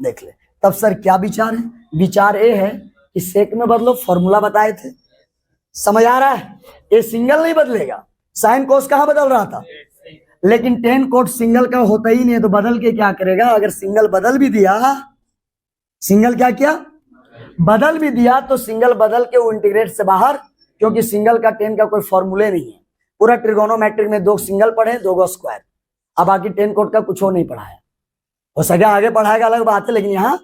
देख ले तब सर क्या विचार है, विचार ये है कि सेक में बदलो, फॉर्मूला बताए थे, समझ आ रहा है। ये सिंगल नहीं बदलेगा, साइन कोस कहां बदल रहा था, लेकिन 10 कोट सिंगल का होता ही नहीं है, तो बदल के क्या करेगा। अगर सिंगल बदल भी दिया, सिंगल क्या किया बदल भी दिया, तो सिंगल बदल के वो इंटीग्रेट से बाहर, क्योंकि सिंगल का 10 का कोई फॉर्मूले नहीं है। पूरा ट्रिगोनोमेट्रिक में 2 सिंगल पढ़े, 2 स्क्वायर, अब बाकी 10 कोट का कुछ हो नहीं पढ़ाया। हो सके आगे पढ़ाएगा अलग बात है, लेकिन यहां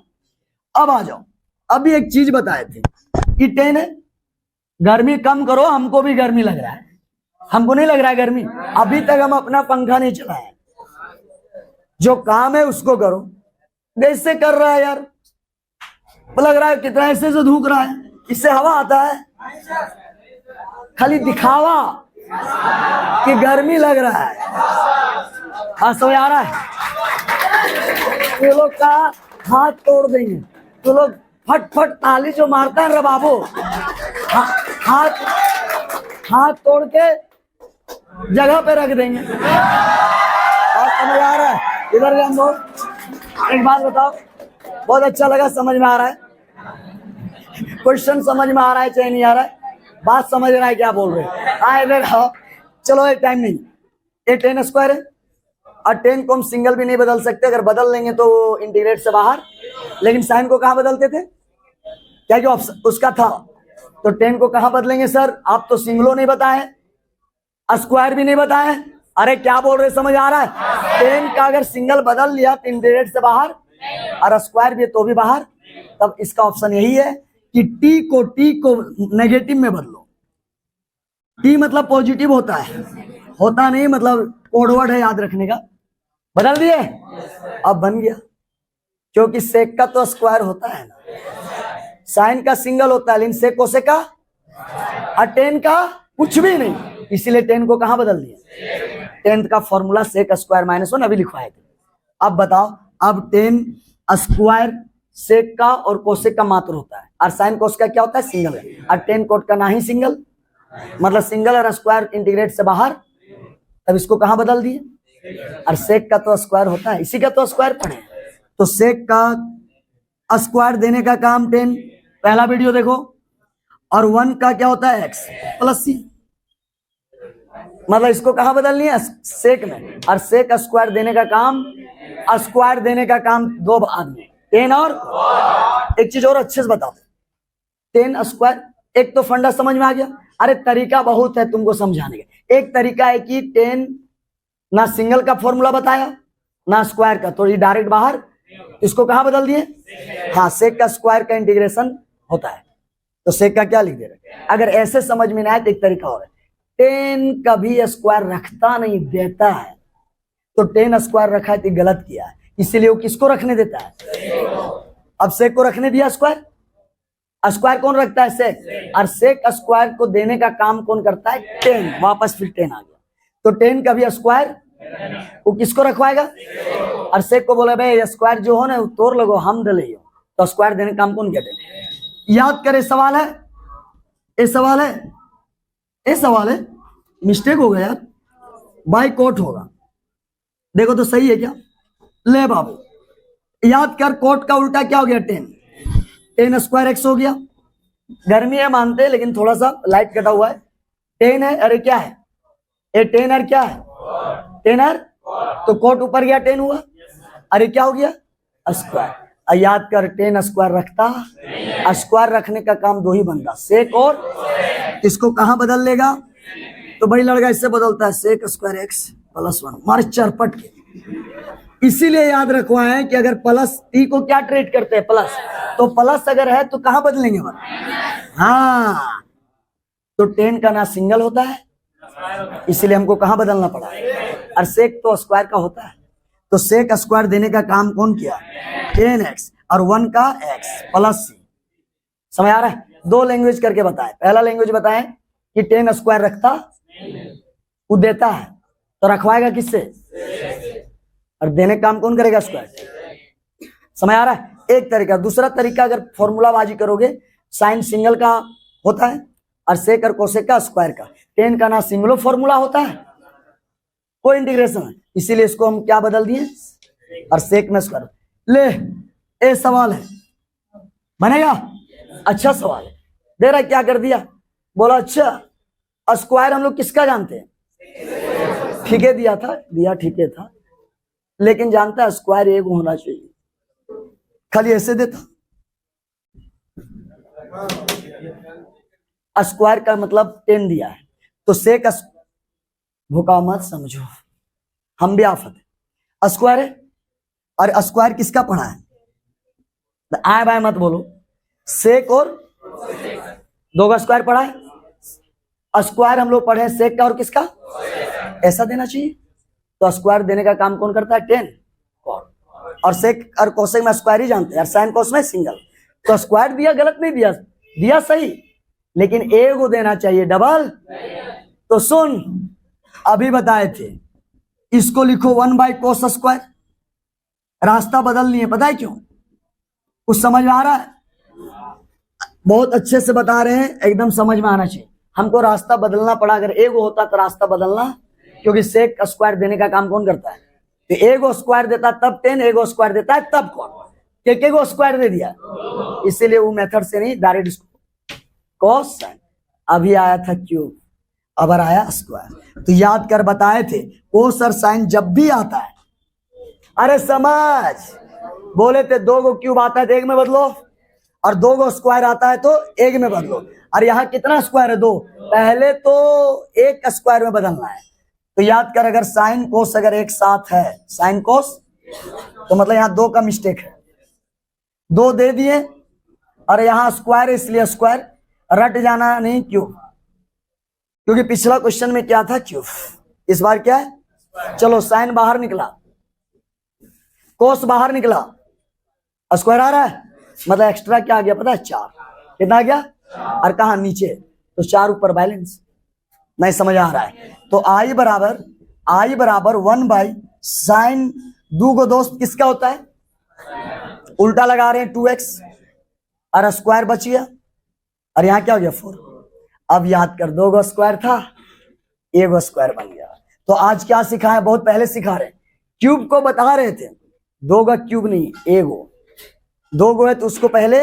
अब आ जाओ। अभी एक चीज बताए थे कि 10 है, गर्मी कम करो, हमको भी गर्मी लग रहा है, हमको नहीं लग रहा है गर्मी, अभी तक हम अपना पंखा नहीं चलाए, जो काम है उसको करो। कैसे कर रहा है यार, लग रहा है कितना ऐसे से धूक रहा है, इससे हवा आता है, खाली दिखावा कि गर्मी लग रहा है। हाँ समझ आ रहा है। तो लोग का हाथ तोड़ देंगे, तो लोग फट फट ताली जो मारता है रे बाबू, हाथ तोड़ के जगह पे रख देंगे। बात समझ आ रहा है। इधर हम लोग एक बात बताओ, बहुत अच्छा लगा, समझ में आ रहा है, क्वेश्चन समझ में आ रहा है चाहे नहीं आ रहा है, बात समझ रहा है क्या बोल रहे हैं। इधर आओ, चलो एक टाइम नहीं, ये 10 स्क्वायर है, और 10 को हम सिंगल भी नहीं बदल सकते, अगर बदल लेंगे तो इंटीग्रेट से बाहर, लेकिन साइन को कहां बदलते थे, क्या क्या ऑप्शन उसका था। तो 10 को कहां बदलेंगे सर, आप तो सिंगलों नहीं बताए, स्क्वायर भी नहीं बताए, अरे क्या बोल रहे समझ आ रहा है। 10 का अगर सिंगल बदल लिया तो इंटीग्रेट से बाहर, और स्क्वायर भी तो भी बाहर, तब इसका ऑप्शन यही है कि टी को नेगेटिव में बदलो। टी मतलब पॉजिटिव होता है, होता नहीं मतलब कोडवर्ड है याद रखने का। बदल दिए, अब बन गया, क्योंकि सेक का तो स्क्वायर होता है ना, साइन का सिंगल होता है, लेकिन सेक कोसेक का, और 10 का कुछ भी नहीं, इसीलिए 10 को कहां बदल दिया। 10 का फॉर्मूला सेक स्क्वायर -1 अभी लिखवाए थे। अब बताओ, अब 10 स्क्वायर सेक का और कोसेक का मात्र होता है, और साइन कोस का क्या होता है, सिंगल है, और 10 कोट का ना ही सिंगल, मतलब सिंगल और स्क्वायर इंटीग्रेट से बाहर, तब इसको कहां बदल दिए। और सेक का तो स्क्वायर होता है, इसी का तो स्क्वायर पढ़े, तो सेक का स्क्वायर देने का काम 10, पहला वीडियो देखो, और 1 का क्या होता है, x प्लस c, मतलब इसको कहां बदलनी है, सेक में, और सेक स्क्वायर देने का काम, स्क्वायर देने का काम 2 आदमी, 10 और एक चीज और अच्छे से बता दो, 10 स्क्वायर, एक तो फंडा समझ में आ गया। अरे तरीका बहुत है तुमको समझाने का, एक तरीका है कि 10 ना सिंगल का फॉर्मूला बताया ना स्क्वायर का, तो ये डायरेक्ट बाहर, इसको कहां बदल दिए, हाँ सेक का स्क्वायर का इंटीग्रेशन होता है, तो सेक का क्या लिख दे रहे। अगर ऐसे समझ में ना आए तो एक तरीका और है, 10 कभी स्क्वायर रखता नहीं देता है, तो 10 स्क्वायर रखा है तो गलत किया है, इसीलिए वो किसको रखने देता है, अब सेक को रखने दिया, स्क्वायर, स्क्वायर कौन रखता है, सेक, और सेक स्क्वायर को देने का काम कौन करता है, 10, वापस फिर 10 आ गया, तो 10 कभी स्क्वायर वो किसको रखवाएगा, और सेक को बोले भाई स्क्वायर जो हो ना वो तोड़ लगो हम डले, तो स्क्वायर देने का काम कौन कहते हैं। याद करे, सवाल है, ये सवाल है, ये सवाल है, मिस्टेक हो गया यार, बाई कोट होगा, देखो तो सही है क्या, ले बाबू याद कर, कोट का उल्टा क्या हो गया, 10 स्क्वायर एक्स हो गया, गर्मी है मानते हैं लेकिन थोड़ा सा लाइट कटा हुआ है, 10 है, अरे क्या है ये 10 और क्या है 10 और, तो कोट ऊपर गया 10 हुआ, अरे क्या हो गया स्क्वायर, और याद कर 10 स्क्वायर रखता, स्क्वायर रखने का काम दो ही बनता, सेक और इसको कहां बदल लेगा? तो भाई लड़का इससे बदलता है सेक स्क्वायर एक्स प्लस 1, मारे चरपट के। इसीलिए याद रखवाएं कि अगर प्लस टी को क्या ट्रीट करते हैं प्लस, तो प्लस अगर है तो कहां बदलेंगे? हाँ, तो 10 का ना सिंगल होता है, इसीलिए हमको कहां बदलना पड़ा? और सेक तो स्क्वायर का होता है, तो सेक स्क्वायर देने का काम कौन किया? 10x और 1 का x प्लस सी। समझ आ रहा है? दो लैंग्वेज करके बताएं। पहला लैंग्वेज बताएं कि 10 स्क्वायर रखता, वो देता है तो रखवाएगा किससे? और देने का काम कौन करेगा? स्क्वायर। समझ आ रहा है? एक तरीका। दूसरा तरीका, अगर फॉर्मूला बाजी करोगे, साइन सिंगल का होता है और सेक और कोसेक का स्क्वायर का। 10 का ना सिंगलो फॉर्मूला होता है, कोई इंटीग्रेशन है, इसीलिए इसको हम क्या बदल दिए? और सेक में स्क्वायर। ले, ए सवाल है, बनेगा? अच्छा सवाल है। दे रहा क्या कर दिया? बोला अच्छा स्क्वायर हम लोग किसका जानते हैं? ठीक है दिया था, दिया ठीक है था, लेकिन जानता है स्क्वायर एक होना चाहिए, खाली ऐसे देता। स्क्वायर का मतलब 10 दिया है, तो सेक भूखा मत समझो, हम भी आफत है। स्क्वायर है, और स्क्वायर किसका पढ़ा है? आए बाय मत बोलो, सेक और दो का स्क्वायर पढ़ा है। स्क्वायर हम लोग पढ़े सेक का और किसका? ऐसा देना चाहिए। तो स्क्वायर देने का काम कौन करता है? 10 और सेक और कोसेक में स्क्वायर ही जानते हैं, और साइन कोस में सिंगल। तो स्क्वायर दिया गलत नहीं दिया, दिया सही, लेकिन ए को देना चाहिए डबल। तो सुन, अभी बताए थे, इसको लिखो 1/cos स्क्वायर, रास्ता बदल लिए, पता है क्यों? कुछ समझ में आ रहा है? बहुत अच्छे से बता रहे हैं, एकदम समझ में आना चाहिए। हमको रास्ता बदलना पड़ा, अगर ए को होता तो रास्ता बदलना, क्योंकि सेक स्क्वायर देने का काम कौन करता है? तो ए को स्क्वायर देता तब 10, ए को स्क्वायर देता है तब कौन? के को स्क्वायर दे दिया, इसीलिए वो मेथड से नहीं, डायरेक्ट इसको कॉस साइन। अभी आया था क्यूब, अब आया स्क्वायर। तो याद कर बताए थे, कोस और साइन जब भी आता है, अरे समझ, बोले थे 2 को क्यूब आता है तो 1 में बदलो, और 2 को स्क्वायर आता है तो 1 में बदलो। और यहाँ कितना स्क्वायर है? 2, पहले तो 1 स्क्वायर में बदलना है। तो याद कर, अगर साइन कोस अगर एक साथ है, साइन कोस, तो मतलब यहाँ 2 का मिस्टेक है, 2 दे दिए, और यहाँ स्क्वायर इसलिए स्क्वायर, रट जाना नहीं क्यूब, क्योंकि पिछला क्वेश्चन में क्या था? क्यूब। इस बार क्या है? चलो साइन बाहर निकला, कोस बाहर निकला, स्क्वायर आ रहा है, मतलब एक्स्ट्रा क्या आ गया पता है? 4। कितना आ गया? और कहा नीचे, तो 4 ऊपर बैलेंस। नहीं समझ आ रहा है? तो आई बराबर 1/sin, दो को दोस्त किसका होता है? उल्टा लगा रहे हैं 2x, और स्क्वायर बच गया, और यहाँ क्या हो गया? 4। अब याद कर, 2 को स्क्वायर था, 1 को स्क्वायर बन गया। तो आज क्या सिखा है? बहुत पहले सिखा रहे, क्यूब को बता रहे थे, 2 का क्यूब नहीं, 1 को। 2 को है तो उसको पहले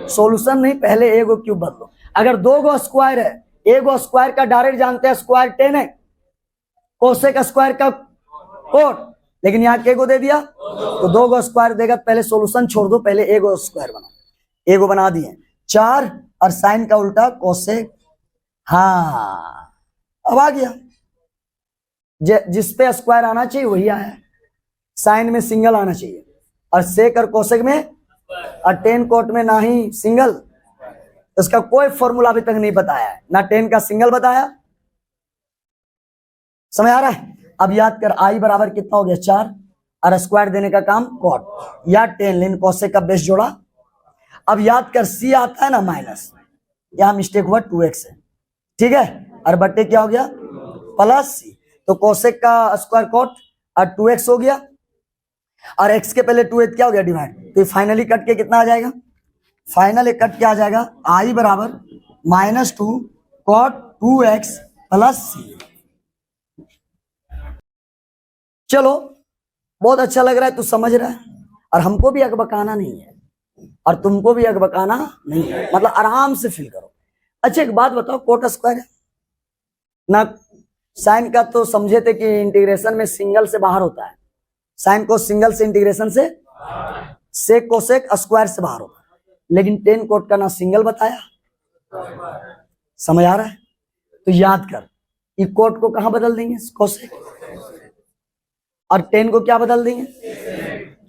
सॉल्यूशन नहीं, पहले 1 को क्यूब बदलो। अगर 2 को स्क्वायर है, 1 को स्क्वायर का डायरेक्ट जानते हैं, स्क्वायर 10 है, कोसेक स्क्वायर का कोट, लेकिन यहाँ के को दे दिया, तो 2 को स्क्वायर देगा, पहले सॉल्यूशन छोड़ दो, पहले 1 को स्क्वायर बना, 1 को बना दिए 4, और साइन का उल्टा कोसेक। हाँ, अब आ गया, जिस पे स्क्वायर आना चाहिए वही आया, साइन में सिंगल आना चाहिए, और सेक और कोसेक में, और 10 कोट में ना ही सिंगल। इसका कोई फॉर्मूला अभी तक नहीं बताया है, ना 10 का सिंगल बताया। समझ आ रहा है? अब याद कर, आई बराबर कितना हो गया? 4, और स्क्वायर देने का काम कॉट या 10, लेकिन कोसेक का बेस जोड़ा। अब याद कर, सी आता है ना माइनस, यहां मिस्टेक हुआ, 2x है, ठीक है, और बट्टे क्या हो गया? प्लस सी। तो कोसेक का स्क्वायर कॉट, और 2x हो गया, और x के पहले 2 क्या हो गया? डिवाइड। तो फाइनली कट के कितना आ जाएगा? फाइनली कट क्या आ जाएगा? आई बराबर -2 cot 2x प्लस सी। चलो, बहुत अच्छा लग रहा है, तू समझ रहा है, और हमको भी अकबकाना नहीं है, और तुमको भी अकबकाना नहीं है, मतलब आराम से फील करो। अच्छा एक बात बताओ, कोट स्क्वायर है ना, साइन का तो समझे थे कि इंटीग्रेशन में सिंगल से बाहर होता है, साइन को सिंगल से इंटीग्रेशन से, सेक कोसेक स्क्वायर से बाहर होगा, लेकिन टेन कोट का ना सिंगल बताया, समझ आ रहा है? तो याद कर, ये कोट को कहां बदल देंगे, कोसेक, और टेन को क्या बदल देंगे,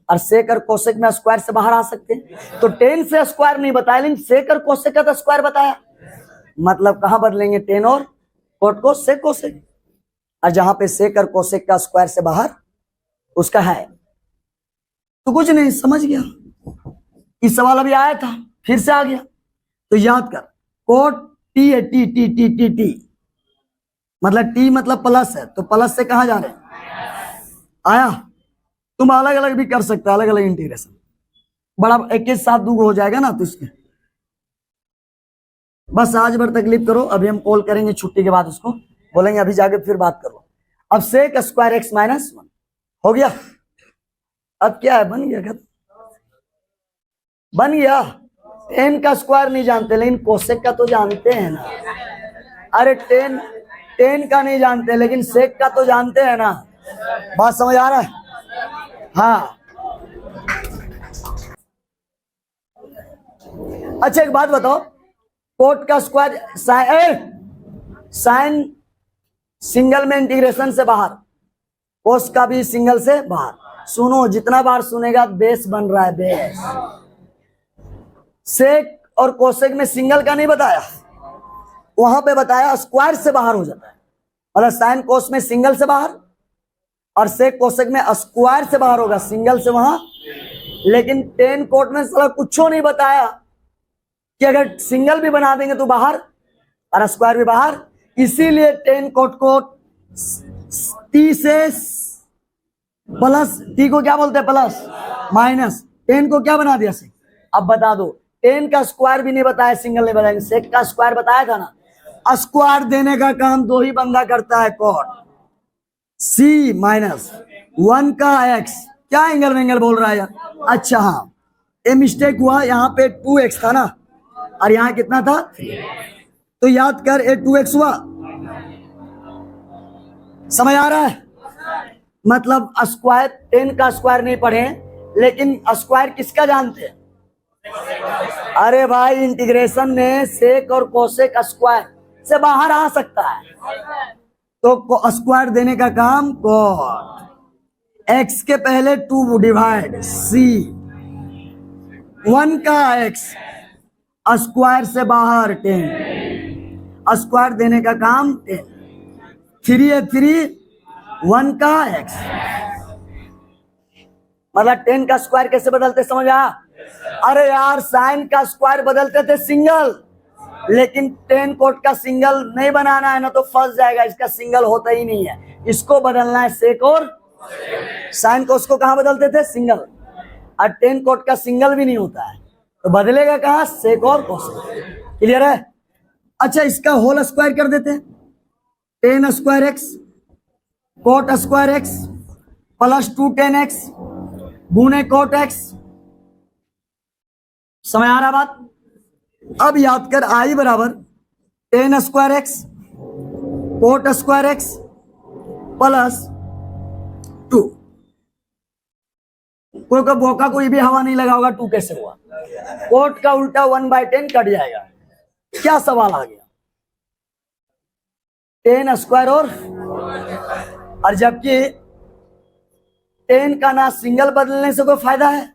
और सेक और कोसेक में स्क्वायर से बाहर आ सकते हैं। तो टेन से स्क्वायर नहीं बताया, लेकिन सेक और कोसेक का तो स्क्वायर बताया, मतलब कहां बदलेंगे, टेन और कोट को, सेक कोसेक, और जहां पे सेक और कोसेक का स्क्वायर से बाहर उसका है। तो कुछ नहीं, समझ गया? इस सवाल अभी आया था, फिर से आ गया। तो याद कर, कोट टी है, T T T T T मतलब टी मतलब प्लस है, तो प्लस से कहां जा रहे हैं, आया? तुम अलग अलग भी कर सकते हो, अलग अलग इंटीग्रेशन, बड़ा एक के साथ दूगो हो जाएगा ना, तो इसके बस आज भर तकलीफ करो। अभी हम कॉल करेंगे छुट्टी के बाद, उसको बोलेंगे अभी जाके फिर बात करो। अब सेक स्क्वायर एक्स माइनस 1 हो गया। अब क्या है, बन गया, खत्म, बन गया। टेन का स्क्वायर नहीं जानते, लेकिन कोसेक का तो जानते हैं ना। अरे टेन का नहीं जानते, लेकिन सेक का तो जानते हैं ना। बात समझ आ रहा है? हाँ। अच्छा एक बात बताओ, कोट का स्क्वायर साइन सिंगल में इंटीग्रेशन से बाहर, कोस का भी सिंगल से बाहर। सुनो, जितना बार सुनेगा बेस बन रहा है, बेस। सेक और कोसेक में सिंगल का नहीं बताया, वहां पे बताया स्क्वायर से बाहर हो जाता है, मतलब साइन कोस में सिंगल से बाहर, और सेक कोसेक में स्क्वायर से बाहर होगा, सिंगल से वहां। लेकिन टेन कोट में साला कुछ नहीं बताया कि अगर सिंगल भी बना देंगे तो बाहर और स्क्वायर भी बाहर। इसीलिए टेन कोट को टी से प्लस, टी को क्या बोलते हैं, प्लस माइनस, टेन को क्या बना दिया, सेक। अब बता दो, टेन का स्क्वायर भी नहीं बताया, सिंगल नहीं बताया, सेक का स्क्वायर बताया था ना। स्क्वायर देने का काम दो ही बंदा करता है, कोट सी माइनस 1 का एक्स। क्या एंगल वेंगल बोल रहा है यार? अच्छा हाँ, ये मिस्टेक हुआ, यहाँ पे 2x था ना, और यहाँ कितना था, तो याद कर, ये 2x हुआ। समझ आ रहा है? मतलब स्क्वायर, टेन का स्क्वायर नहीं पढ़े, लेकिन स्क्वायर किसका जानते हैं? अरे भाई, इंटीग्रेशन में सेक और कोसेक स्क्वायर से बाहर आ सकता है, तो स्क्वायर देने का काम कोट। एक्स के पहले 2 डिवाइड सी 1 का एक्स, स्क्वायर से बाहर 10, स्क्वायर देने का काम 10, 3 है 3, 1 का एक्स, मतलब 10 का स्क्वायर कैसे बदलते, समझ आ? अरे यार, साइन का स्क्वायर बदलते थे सिंगल, लेकिन टेन कोट का सिंगल नहीं बनाना है ना, तो फंस जाएगा, इसका सिंगल होता ही नहीं है, इसको बदलना है सेक और साइन को। उसको कहां बदलते थे, सिंगल, और टेन कोट का सिंगल भी नहीं होता है, तो बदलेगा कहां, सेक और कोसेक। क्लियर है? अच्छा, इसका होल स्क्वायर कर देते हैं, ten square x coat square x plus 2 10 x गुने कोट एक्स। समझ आ रहा बात? अब याद कर, आई बराबर 10 square x coat square x plus 2। कोई का बोका कोई भी हवा नहीं लगा होगा, 2 कैसे हुआ? कोट का उल्टा 1/10 कट जाएगा। क्या सवाल आ गया, 10 स्क्वायर और जबकि 10 का ना सिंगल बदलने से कोई फायदा है,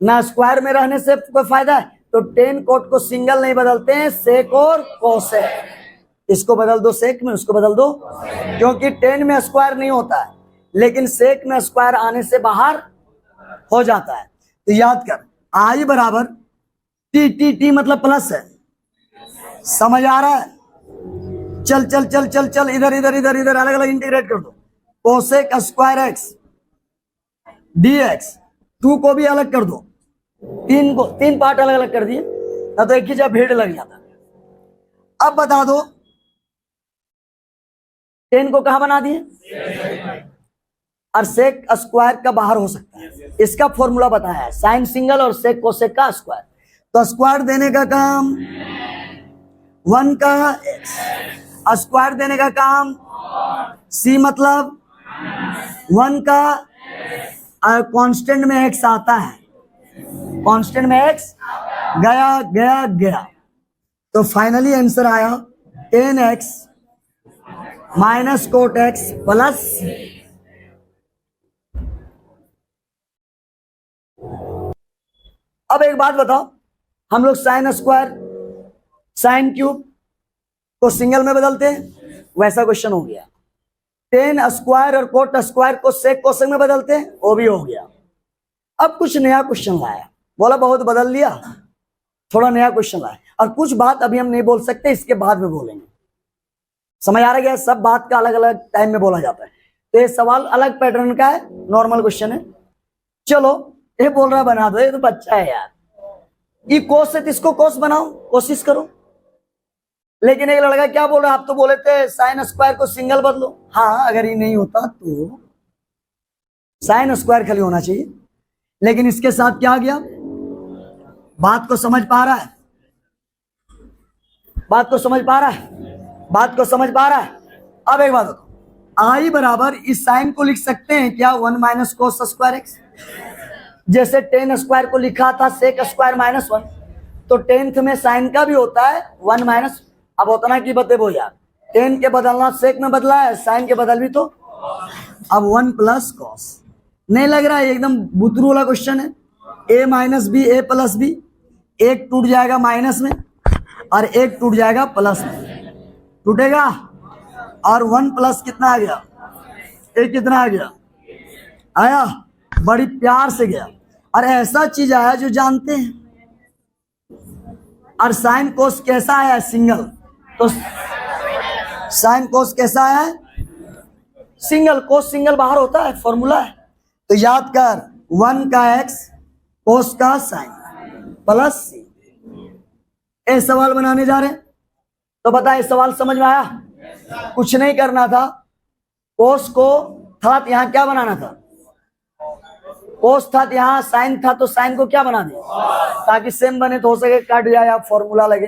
ना स्क्वायर में रहने से कोई फायदा है, तो 10 कोट को सिंगल नहीं बदलते हैं, सेक और कोसेक। इसको बदल दो सेक में, उसको बदल दो, क्योंकि 10 में स्क्वायर नहीं होता है, लेकिन सेक में स्क्वायर आने से बाहर हो जाता है। तो याद कर, आई बराबर टी टी टी मतलब प्लस है। समझ आ रहा है? चल चल चल चल चल, इधर इधर इधर इधर अलग अलग इंटीग्रेट कर दो। Cosec square x D x, 2 को भी अलग कर दो, 3 पार्ट अलग अलग कर दिए ना, तो एक ही जगह भीड़ लग जाता। अब बता दो 10 को कहां बना दिए, और सेक स्क्वायर का बाहर हो सकता है, इसका फॉर्मूला बताया है, साइन सिंगल और सेक कोसेक का स्क्वायर। तो स्क्वायर देने का काम 1 का एक्स, स्क्वायर देने का काम सी मतलब 1 का, कांस्टेंट में एक्स आता है, कांस्टेंट में x गया गया गया, तो फाइनली आंसर आया 10x minus cot x plus. अब एक बात बताओ, हम लोग साइन स्क्वायर साइन क्यूब को सिंगल में बदलते हैं, वैसा क्वेश्चन हो गया। टेन स्क्वायर और कोट स्क्वायर को सेक कोसेक में बदलते हैं, वो भी हो गया। अब कुछ नया क्वेश्चन लाया, बोला बहुत बदल लिया, थोड़ा नया क्वेश्चन लाया, और कुछ बात अभी हम नहीं बोल सकते, इसके बाद में बोलेंगे। समझ आ रहा है? सब बात का अलग अलग टाइम में बोला जाता है, तो ये सवाल अलग पैटर्न का है, नॉर्मल क्वेश्चन है। चलो, ये बोल रहा बना दो, ये तो बच्चा है यार, ये कोस है तो इसको कोस बनाओ, कोशिश करो। लेकिन एक लड़का क्या बोल रहा है, आप तो बोले थे साइन स्क्वायर को सिंगल बदलो। हाँ, अगर ये नहीं होता तो साइन स्क्वायर खाली होना चाहिए, लेकिन इसके साथ क्या आ गया? बात को समझ पा रहा है? बात को समझ पा रहा है? बात को समझ पा रहा है? अब एक बात बताओ, आई बराबर इस साइन को लिख सकते हैं क्या 1 माइनस कोस स्क्वायर एक्स? जैसे टेन स्क्वायर को लिखा था सेक स्क्वायर माइनस 1, तो टेंथ में साइन का भी होता है 1 माइनस। अब उतना की बतेबो यार, टेन के बदलना सेक में बदला है, साइन के बदल भी तो। अब 1 प्लस कॉस नहीं लग रहा है? एकदम बुतरू वाला क्वेश्चन है। ए माइनस बी ए प्लस बी, एक टूट जाएगा माइनस में और एक टूट जाएगा प्लस में, टूटेगा। और 1 प्लस कितना आ गया? ए कितना आ गया? आया, बड़ी प्यार से गया। और ऐसा चीज आया जो जानते हैं। और साइन कोस कैसा आया? सिंगल। तो साइन कोस कैसा है? सिंगल। कोस सिंगल बाहर होता है, फॉर्मूला है। तो याद कर, 1 का एक्स कोस का साइन प्लस सी। ये सवाल बनाने जा रहे हैं, तो बता, ये सवाल समझ में आया? कुछ नहीं करना था, कोस को था तो यहां क्या बनाना था? कोस था तो यहां साइन था, तो साइन को क्या बना दे ताकि सेम बने, तो हो सके कट जाए, आप फॉर्मूला लगे।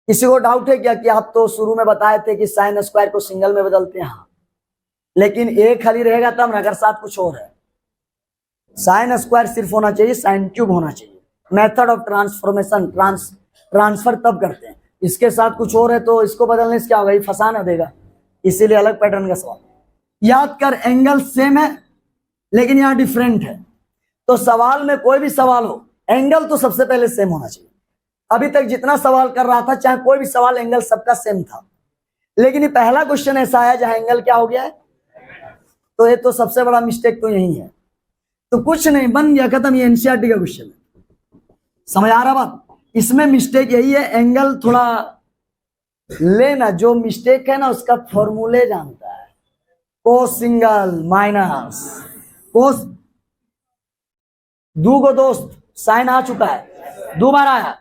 किसी को डाउट है क्या कि आप तो शुरू में बताए थे कि साइन स्क्वायर को सिंगल में बदलते हैं? हाँ, लेकिन एक खाली रहेगा तब ना, अगर साथ कुछ और है। साइन स्क्वायर सिर्फ होना चाहिए, साइन क्यूब होना चाहिए। मेथड ऑफ ट्रांसफॉर्मेशन, ट्रांसफर तब करते हैं। इसके साथ कुछ और है तो इसको बदलने से क्या होगा? ये फंसा ना देगा, इसीलिए अलग पैटर्न का सवाल। याद कर, एंगल सेम है लेकिन यहां डिफरेंट है। तो सवाल में कोई भी सवाल हो, एंगल तो सबसे पहले सेम होना चाहिए। अभी तक जितना सवाल कर रहा था, चाहे कोई भी सवाल, एंगल सबका सेम था। लेकिन ये पहला क्वेश्चन ऐसा आया जहां एंगल क्या हो गया है, तो ये तो सबसे बड़ा मिस्टेक तो यही है। तो कुछ नहीं, बन गया, खत्म। ये एनसीईआरटी का क्वेश्चन है। समझ आ रहा बात? इसमें मिस्टेक यही है, एंगल थोड़ा लेना, जो मिस्टेक है ना उसका फॉर्मूले जानता है। कोस सिंगल माइनस कोस, दो गो दोस्त, साइन आ चुका है, 2 बार आया।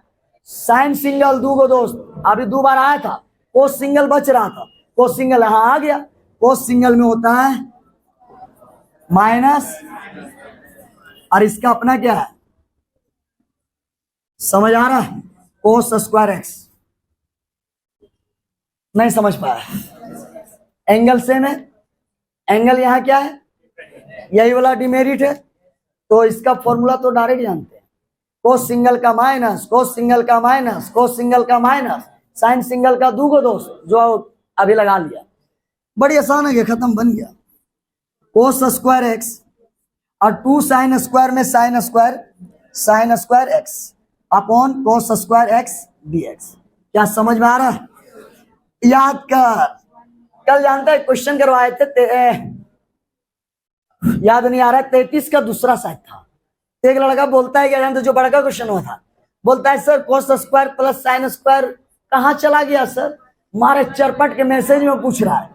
साइन सिंगल 2 गो दोस्त, अभी 2 बार आया था। कोस सिंगल बच रहा था, कोस सिंगल यहां आ गया। कोस सिंगल में होता है माइनस, और इसका अपना क्या है? समझ आ रहा है? कोस स्क्वायर एक्स। नहीं समझ पाया? एंगल सेम है, एंगल यहां क्या है? यही वाला डिमेरिट है, तो इसका फॉर्मूला तो डायरेक्ट जानते हैं। कोस सिंगल का माइनस, कोस सिंगल का माइनस, कोस सिंगल का माइनस, साइन सिंगल का 2 गो दोस्त, जो अभी लगा लिया। बड़ी आसान है, खत्म, बन गया। कोस स्क्वायर एक्स और 2 साइन स्क्वायर में sine square x upon cos square x dx. क्या समझ में आ रहा है? याद कर, कल जानता है क्वेश्चन करवाए थे, याद नहीं आ रहा है, 33 का दूसरा साइड था। तो एक लड़का बोलता है, क्या जानते जो बड़ा क्वेश्चन हुआ था, बोलता है sir cos square plus sine square कहाँ चला गया सर? हमारे चरपट के मैसेज में पूछ रहा है।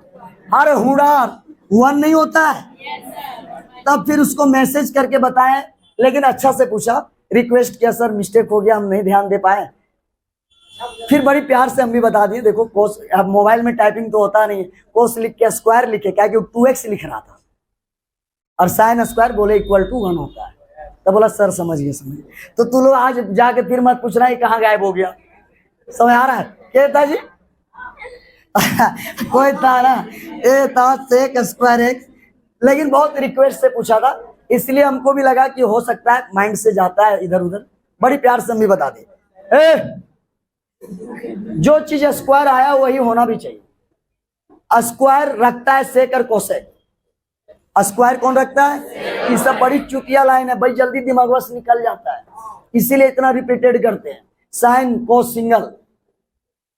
अरे हुडार, 1 नहीं होता है? तब फिर उसको मैसेज करके बताएं, लेकिन अच्छा से पूछा, रिक्वेस्ट किया, सर मिस्टेक हो गया, हम नहीं ध्यान दे पाए। फिर बड़ी प्यार से हम भी बता दिए, देखो कोस, अब मोबाइल में टाइपिंग तो होता नहीं, कोस लिख के स्क्वायर लिखे, क्या कि 2x लिख रहा था, और साइन स्क्वायर बोले इक्वल टू 1 होता है। तो बोला सर समझ गए। तो तू लोग आज जाके फिर मत पूछना है कहाँ गायब हो गया। समझ आ रहा है? क्या था जी? कोई था ना, ए था सेक स्क्वायर एक्स, लेकिन बहुत रिक्वेस्ट से पूछा था, इसलिए हमको भी लगा कि हो सकता है माइंड से जाता है इधर उधर, बड़ी प्यार से हम भी बता दे। जो चीज स्क्वायर आया वही होना भी चाहिए। स्क्वायर रखता है सेक और कोसेक। स्क्वायर कौन रखता है? ये सब बड़ी चुतिया लाइन है भाई, जल्दी दिमाग से निकल जाता है, इसीलिए इतना रिपीटेड करते हैं। साइन कोस सिंगल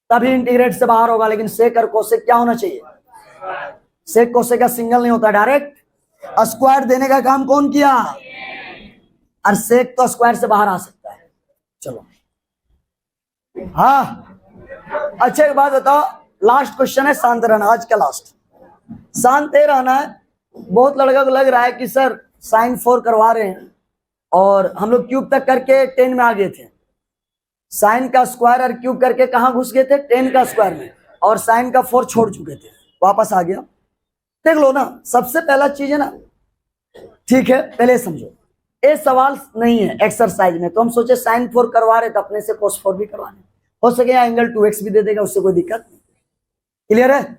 तभी इंटीग्रेट से बाहर होगा, लेकिन सेक और कोसेक क्या होना चाहिए? सेक कोसेक का सिंगल नहीं होता, डायरेक्ट स्क्वायर देने का काम कौन किया? और सेक तो स्क्वायर से बाहर आ सकता है। चलो हाँ, अच्छा एक बात बताओ, लास्ट क्वेश्चन है, शांत रहना आज का लास्ट। शांत रहना है। बहुत लड़का को लग रहा है कि सर साइन 4 करवा रहे हैं और हम लोग क्यूब तक करके 10 में आ गए थे। साइन का स्क्वायर और क्यूब करके कहां घुस गए थे? 10 का स्क्वायर में, और साइन का 4 छोड़ चुके थे, वापस आ गया। देख लो ना, सबसे पहला चीज है ना, ठीक है पहले समझो, ये सवाल नहीं है एक्सरसाइज में, तो हम सोचे साइन 4 करवा रहे तो अपने से कोस 4 भी करवाने, हो सके एंगल 2x भी दे देगा, उससे कोई दिक्कत नहीं। क्लियर है?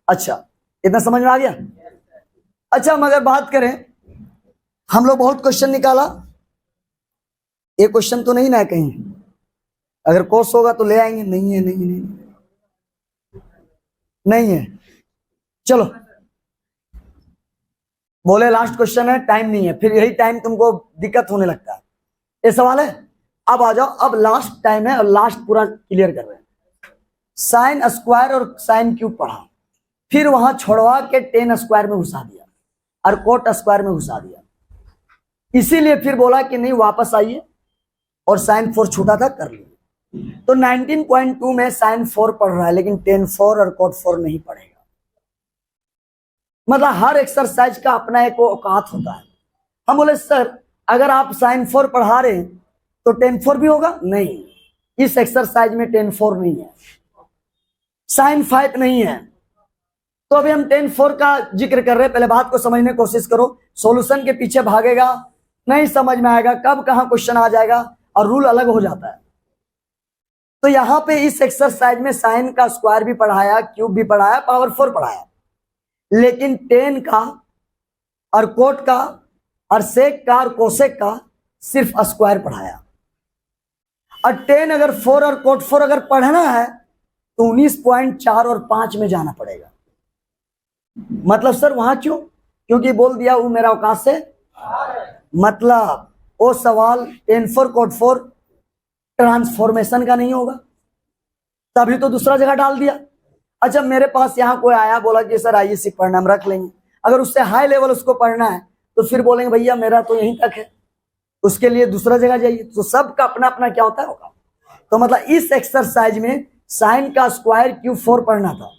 अच्छा इतना समझ में आ गया। अच्छा हम अगर बात करें, हम लोग बहुत क्वेश्चन निकाला, ये क्वेश्चन तो नहीं ना है कहीं, अगर कोस होगा तो ले आएंगे, नहीं है नहीं नहीं नहीं है। चलो बोले लास्ट क्वेश्चन है, टाइम नहीं है, फिर यही टाइम तुमको दिक्कत होने लगता है। ये सवाल है, अब आ जाओ, अब लास्ट टाइम है और लास्ट पूरा क्लियर कर रहे हैं। साइन स्क्वायर और साइन क्यूब पढ़ा, फिर वहां छोड़वा के 10 स्क्वायर में घुसा दिया और कोट स्क्वायर में घुसा दिया, इसीलिए फिर बोला कि नहीं वापस आइए और साइन 4 छूटा था कर लिए। तो 19.2 में साइन 4 पढ़ रहा है, लेकिन टेन 4 और कोट 4 नहीं पढ़ेगा। मतलब हर एक्सरसाइज का अपना एक औकात होता है। हम बोले सर अगर आप साइन 4 पढ़ा रहे हैं तो टेन 4 भी होगा? नहीं, इस एक्सरसाइज में टेन 4 नहीं है, साइन 5 नहीं है, तो अभी हम टेन 4 का जिक्र कर रहे हैं। पहले बात को समझने की कोशिश करो, सॉल्यूशन के पीछे भागेगा नहीं समझ में आएगा, कब कहां क्वेश्चन आ जाएगा और रूल अलग हो जाता है। तो यहां पे इस एक्सरसाइज में साइन का स्क्वायर भी पढ़ाया, क्यूब भी पढ़ाया, पावर 4 पढ़ाया, लेकिन टेन का और कोट का और सेक का और कोसेक का सिर्फ स्क्वायर पढ़ाया। और 10 अगर 4 और कोट 4 अगर पढ़ना है तो 19.4 और 5 में जाना पड़ेगा। मतलब सर वहां क्यों? क्योंकि बोल दिया वो मेरा औकात से, मतलब वो सवाल 10 4 कोट 4 ट्रांसफॉर्मेशन का नहीं होगा, तभी तो दूसरा जगह डाल दिया। अच्छा मेरे पास यहाँ कोई आया बोला कि सर आइए सिर्फ पढ़ना हम रख लेंगे, अगर उससे हाई लेवल उसको पढ़ना है तो फिर बोलेंगे भैया मेरा तो यहीं तक है, उसके लिए दूसरा जगह जाइए। तो सबका अपना अपना क्या होता है होगा। तो मतलब इस एक्सरसाइज में साइन का स्क्वायर क्यूब 4 पढ़ना था,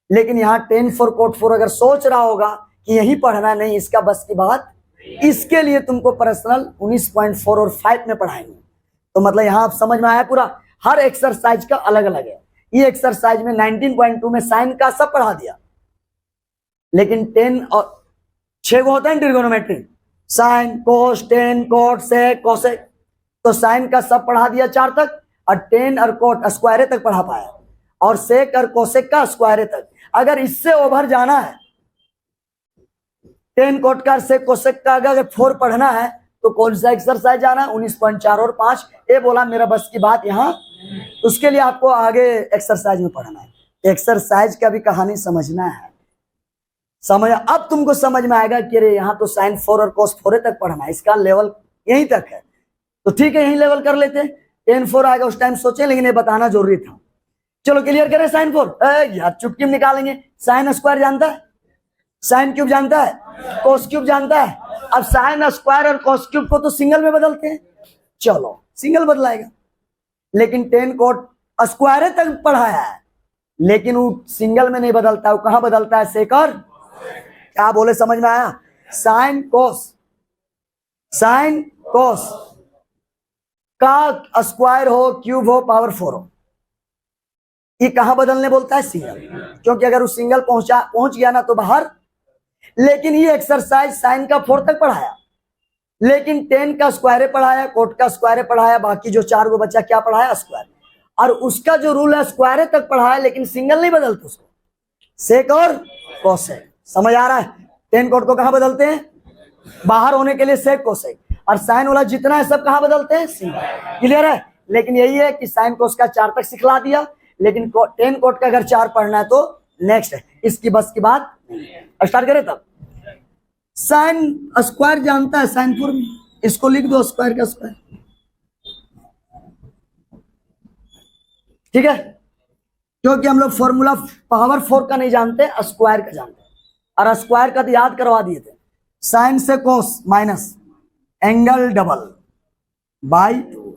लेकिन यहाँ 10 4 कोट 4 अगर सोच रहा होगा कि यही पढ़ना, नहीं इसका बस की बात, इसके लिए तुमको पर्सनल 19.4 और 5 में पढ़ाएंगे। तो मतलब यहाँ आप समझ में आया पूरा, हर एक्सरसाइज का अलग अलग है। ये एक्सरसाइज में 19.2 में साइन का सब पढ़ा दिया, लेकिन 10 और 6 को होता है trigonometry, sine cos tan cot sec cosec, तो साइन का सब पढ़ा दिया 4 तक, और 10 और कोट स्क्वायर तक पढ़ा पाया, और सेक और कोसेक का स्क्वायर तक। अगर इससे ओवर जाना है, 10 कोट का सेक कोसेक का अगर 4 पढ़ना है तो कौन सा एक्सरसाइज जाना है? 19.4 और 5। ये बोला मेरा बस की बात यहाँ, उसके लिए आपको आगे एक्सरसाइज में पढ़ना है। एक्सरसाइज का भी कहानी समझना है, समझ अब तुमको समझ में आएगा कि अरे यहाँ तो साइन 4 और कोस 4 तक पढ़ना है, इसका लेवल यहीं तक है, तो ठीक है यहीं लेवल कर लेते हैं। 10 4 आएगा उस टाइम सोचे, लेकिन ये बताना जरूरी था। चलो क्लियर करें साइन 4। यार चुटकी में निकालेंगे, साइन स्क्वायर जानता है, साइन क्यूब जानता है, कोस क्यूब जानता है। अब साइन स्क्वायर और कोस क्यूब को तो सिंगल में बदलते हैं, चलो सिंगल बदलाएगा, लेकिन 10 कोट स्क्वायर तक पढ़ाया है, लेकिन वो सिंगल में नहीं बदलता, वो कहां बदलता है? सेक और क्या बोले समझ में आया? साइन कोस का स्क्वायर हो क्यूब हो पावर 4 हो, ये कहां बदलने बोलता है? सिंगल, क्योंकि अगर वो सिंगल पहुंच गया ना तो बाहर। लेकिन ये एक्सरसाइज साइन का 4 तक पढ़ाया, लेकिन 10 का स्क्वायर पढ़ाया, कोट का स्क्वायर पढ़ाया, बाकी जो 4 को बच्चा क्या पढ़ाया? स्क्वायर। और उसका जो रूल है स्क्वायर तक पढ़ाया, लेकिन सिंगल नहीं बदलते उसको, सेक और कोसेक। समझ आ रहा है? 10 कोट को कहां बदलते हैं? बाहर होने के लिए सेक कोसेक, और साइन वाला जितना है सब कहाँ बदलते हैं, सिंगल। क्लियर है? लेकिन यही है कि साइन कोस का 4 तक सिखला दिया, लेकिन टेन कोट का अगर 4 पढ़ना है तो नेक्स्ट है, इसकी बस की बात नहीं है। स्टार्ट करें तब। साइन स्क्वायर जानता है साइन फॉर्म, इसको लिख दो स्क्वायर का स्क्वायर, ठीक है, क्योंकि हम लोग फॉर्मूला पावर 4 का नहीं जानते, स्क्वायर का जानते हैं, और स्क्वायर का तो याद करवा दिए थे। साइन से कोस माइनस एंगल डबल बाई 2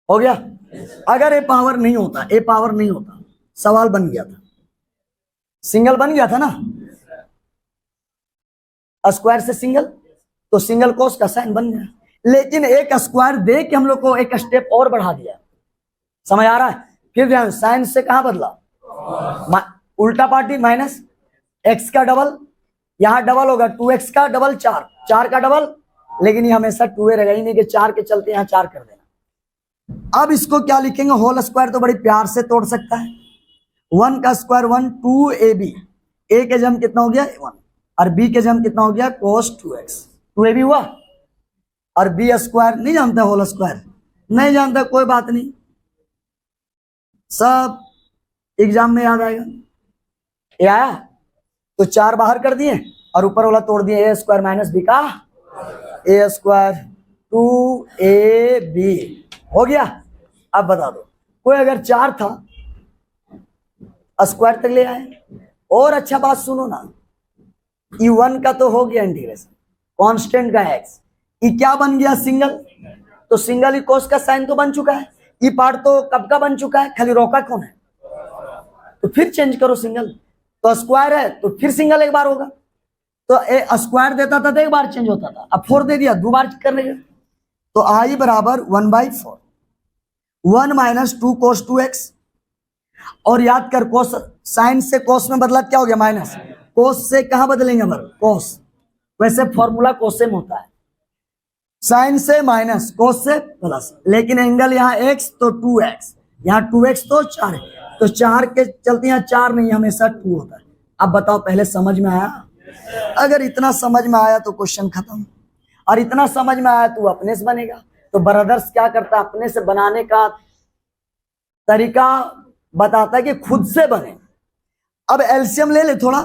हो गया। अगर ए पावर नहीं होता, ए पावर नहीं होता, सवाल बन गया था, सिंगल बन गया था ना, स्क्वायर से सिंगल, तो सिंगल कोस का साइन बन गया। लेकिन एक स्क्वायर दे के हम लोग को एक स्टेप और बढ़ा दिया, समझ आ रहा है? फिर ध्यान, साइन से कहां बदला, उल्टा पार्टी माइनस एक्स का डबल, यहां डबल होगा 2x का डबल 4 का डबल, लेकिन ये हमेशा 2 रहेगा ही नहीं कि 4 के चलते यहां 4 कर देना। अब इसको क्या लिखेंगे, होल स्क्वायर तो बड़ी प्यार से तोड़ सकता है, 1 का स्क्वायर 1 2ab, ए के जम कितना हो गया 1, और बी के जम कितना हो गया cos 2x, 2ab हुआ। और बी स्क्वायर नहीं जानता, होल स्क्वायर नहीं जानता, कोई बात नहीं, सब एग्जाम में याद आएगा। ये आया तो 4 बाहर कर दिए और ऊपर वाला तोड़ दिए, ए स्क्वायर माइनस बी का ए स्क्वायर 2ab हो गया। अब बता दो, कोई अगर 4 था स्क्वायर तक ले आए, और अच्छा बात सुनो ना, ई 1 का तो हो गया इंटीग्रेशन, कांस्टेंट का एक्स, ई क्या बन गया सिंगल, तो सिंगल ही कोस का साइन तो बन चुका है, ई पार्ट तो कब का बन चुका है, खाली रोका कौन है, तो फिर चेंज करो सिंगल, तो स्क्वायर है तो फिर सिंगल एक बार होगा, तो ए स्क्वायर देता था तो एक बार चेंज होता था, अब 4 दे दिया 2 बार करने का, तो आई बराबर 1/4, 1 माइनस 2 cos 2x, और याद कर कोस, साइन से कोस में बदला क्या हो गया माइनस, कोस से कहां बदलेंगे हम, कोस, वैसे फॉर्मूला कोस सेम होता है, साइन से माइनस कोस से प्लस, लेकिन एंगल यहाँ x तो 2x, यहाँ 2x तो 4 है, तो 4 के चलते यहाँ 4 नहीं, हमेशा 2 होता है। अब बताओ पहले समझ में आया? अगर इतना समझ में आया तो क्वेश्चन खत्म, और इतना समझ में आया तो अपने से बनेगा। तो ब्रदर्स क्या करता है, अपने से बनाने का तरीका बताता है कि खुद से बने। अब एलसीएम ले ले, थोड़ा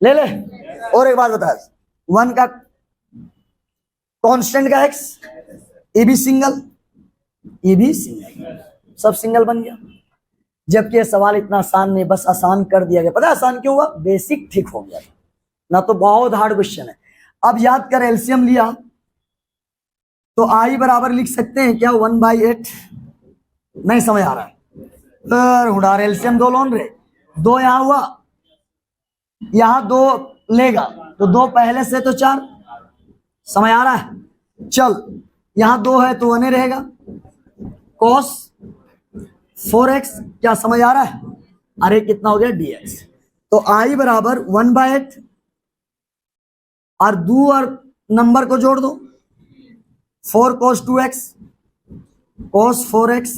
ले ले, और एक बात बता, 1 का कांस्टेंट का x, ये भी सिंगल, ये भी सिंगल, सब सिंगल बन गया। जबकि ये सवाल इतना आसान नहीं, बस आसान कर दिया गया। पता है आसान क्यों हुआ, बेसिक ठीक हो गया ना, तो बहुत हार्ड क्वेश्चन है। अब याद कर, एलसीएम लिया तो आई बराबर लिख सकते हैं क्या, 1/8, नहीं समझ आ रहा है, उड़ार एलसीएम 2 लोन रहे, 2 यहां हुआ, यहां 2 लेगा तो 2 पहले से तो 4, समझ आ रहा है? चल यहां 2 है तो 1 रहेगा, cos 4x, क्या समझ आ रहा है? अरे कितना हो गया dx, तो आई बराबर 1/8, और 2 और नंबर को जोड़ दो, 4 cos 2x cos 4x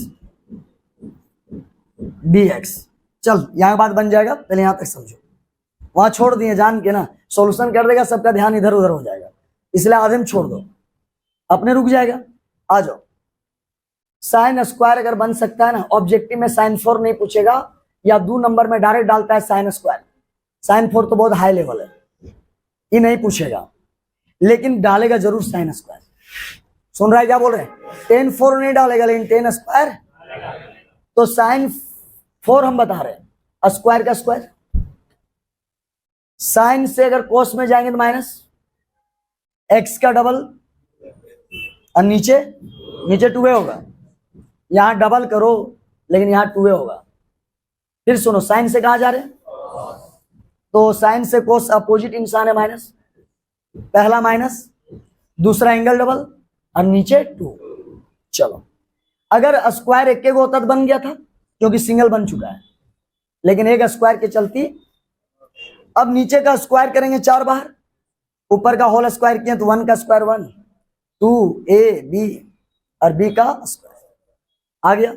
dx। चल यहां बात बन जाएगा, पहले यहां तक समझो, वहां छोड़ दिए जान के ना, सॉल्यूशन कर देगा, सबका ध्यान इधर उधर हो जाएगा, इसलिए आधे में छोड़ दो, अपने रुक जाएगा। आ जाओ, साइन स्क्वायर अगर बन सकता है ना, ऑब्जेक्टिव में साइन 4 नहीं पूछेगा, या 2 नंबर में डायरेक्ट डालता है साइन स्क्वायर, साइन 4 तो बहुत हाई लेवल है, ये नहीं पूछेगा, लेकिन डालेगा जरूर साइन स्क्वायर। सुन रहा है क्या बोल रहे हैं? tan 4 नहीं डालेगा, लेकिन tan स्क्वायर, तो साइन 4 हम बता रहे हैं, स्क्वायर का स्क्वायर, साइन से अगर कोस में जाएंगे तो माइनस एक्स का डबल, और नीचे 2a होगा, यहां डबल करो लेकिन यहां 2a होगा। फिर सुनो, साइन से कहां जा रहे हैं, तो साइन से कोस अपोजिट इंसान है, माइनस, पहला माइनस, दूसरा एंगल डबल, और नीचे 2। चलो अगर स्क्वायर एक होता तो बन गया था, क्योंकि सिंगल बन चुका है, लेकिन एक स्क्वायर के चलती अब नीचे का स्क्वायर करेंगे 4 बाहर, ऊपर का होल स्क्वायर किया तो 1 का स्क्वायर 1, 2ab और b का स्क्वायर आ गया।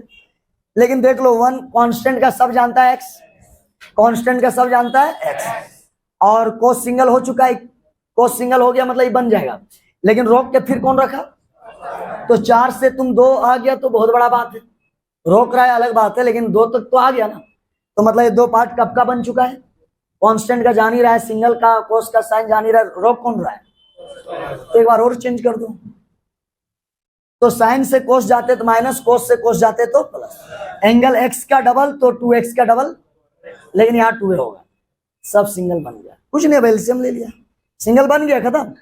लेकिन देख लो 1 कांस्टेंट का सब जानता है x, कांस्टेंट का सब जानता है x, और कोस सिंगल हो चुका है, कोस सिंगल हो गया मतलब ये बन जाएगा, लेकिन रोक के फिर कौन रखा, तो 4 से तुम 2 आ गया तो बहुत बड़ा बात है, रोक रहा है अलग बात है, लेकिन 2 तक तो आ गया ना, तो मतलब ये 2 पार्ट कब का बन चुका है, कांस्टेंट का जान ही रहा है, सिंगल का कोस का साइन जान ही रहा है, रोक कौन रहा है, तो एक बार और चेंज कर दो, तो साइन से कोस जाते तो माइनस, कोस से कोस जाते तो प्लस, एंगल x का डबल तो 2x का डबल, लेकिन यहाँ 2 होगा, सब सिंगल बन गया, कुछ नहीं, अब एलसीएम ले लिया, सिंगल बन गया, खत्म,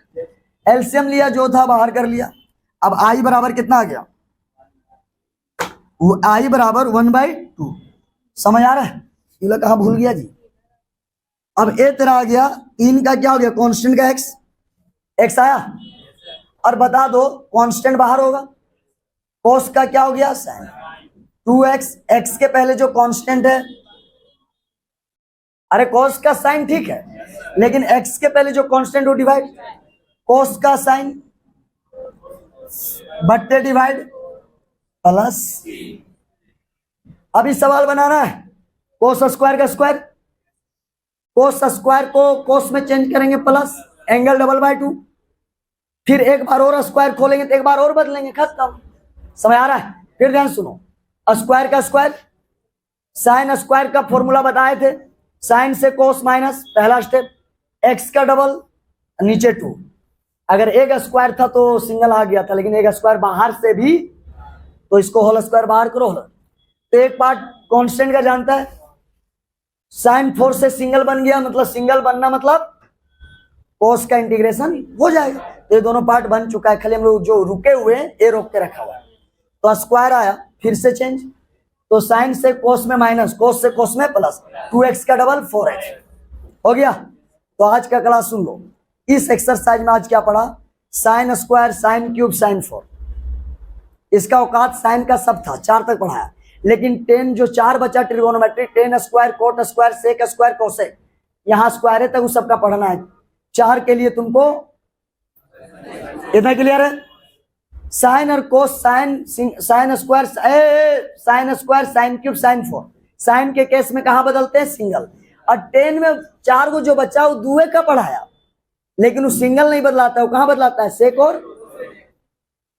एलसीएम लिया, जो था बाहर कर लिया। अब आई बराबर कितना आ गया, आई बराबर 1/2, समझ आ रहा है, ये कहाँ भूल गया जी। अब ए तेरा आ गया, 3 का क्या हो गया, कांस्टेंट का x आया, और बता दो कांस्टेंट बाहर होगा, कोस का क्या हो गया साइन, 2x, x के पहले जो कांस्टेंट है, अरे कोस का साइन ठीक है, लेकिन x के पहले जो कांस्टेंट हो डिवाइड, कोस का साइन बट्टे डिवाइड प्लस, अभी सवाल बनाना है, कोस स्क्वायर का स्क्वायर, कोस स्क्वायर को कोस में चेंज करेंगे प्लस, एंगल डबल/2, फिर एक बार और स्क्वायर खोलेंगे तो एक बार और बदलेंगे, खत्म, समझ आ रहा है। फिर ध्यान सुनो, स्क्वायर का स्क्वायर, साइन स्क्वायर का फॉर्मूला बताए थे, साइन से कोस माइनस, पहला स्टेप, एक्स का डबल नीचे 2, अगर एक स्क्वायर था तो सिंगल आ गया था, लेकिन एक स्क्वायर बाहर से भी, तो इसको होल स्क्वायर बाहर करो, तो एक पार्ट कांस्टेंट का जानता है, साइन 4 से सिंगल बन गया, मतलब सिंगल बनना मतलब कोस का इंटीग्रेशन हो जाएगा, ये दोनों पार्ट बन चुका है, खाली हम लोग जो रुके हुए हैं ये रोक के रखा हुआ है, तो स्क्वायर आया, फिर से चेंज, तो साइन से कोस में माइनस, कोस से कोस में प्लस, 2x का डबल 4x हो गया। तो आज का क्लास सुन लो, इस एक्सरसाइज में आज क्या पढ़ा, sine square, sine cube, sine 4, इसका औकात साइन का सब था, 4 तक पढ़ाया, लेकिन 10 जो 4 बचा trigonometry, 10 square, cot square, sec square, cosec, यहाँ स्क्वायर है तक उस सबका पढ़ना है, 4 के लिए तुमको इतना क्लियर है, साइन और cos, sine square, sine square, sine cube, sine 4, sine के केस में कहां बदलते हैं, सिंगल, और 10 में 4 को जो बचा वो दुए का पढ़ाया, लेकिन वो सिंगल नहीं बदलाता, वो कहां बदलाता है, सेक और,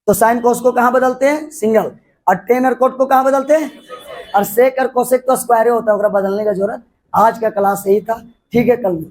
तो साइन कोस को कहां बदलते हैं, सिंगल, और 10 और कोट को कहां बदलते हैं, और सेक और कोसेक तो स्क्वायर होता है, बदलने का जरूरत। आज का क्लास यही था, ठीक है, कल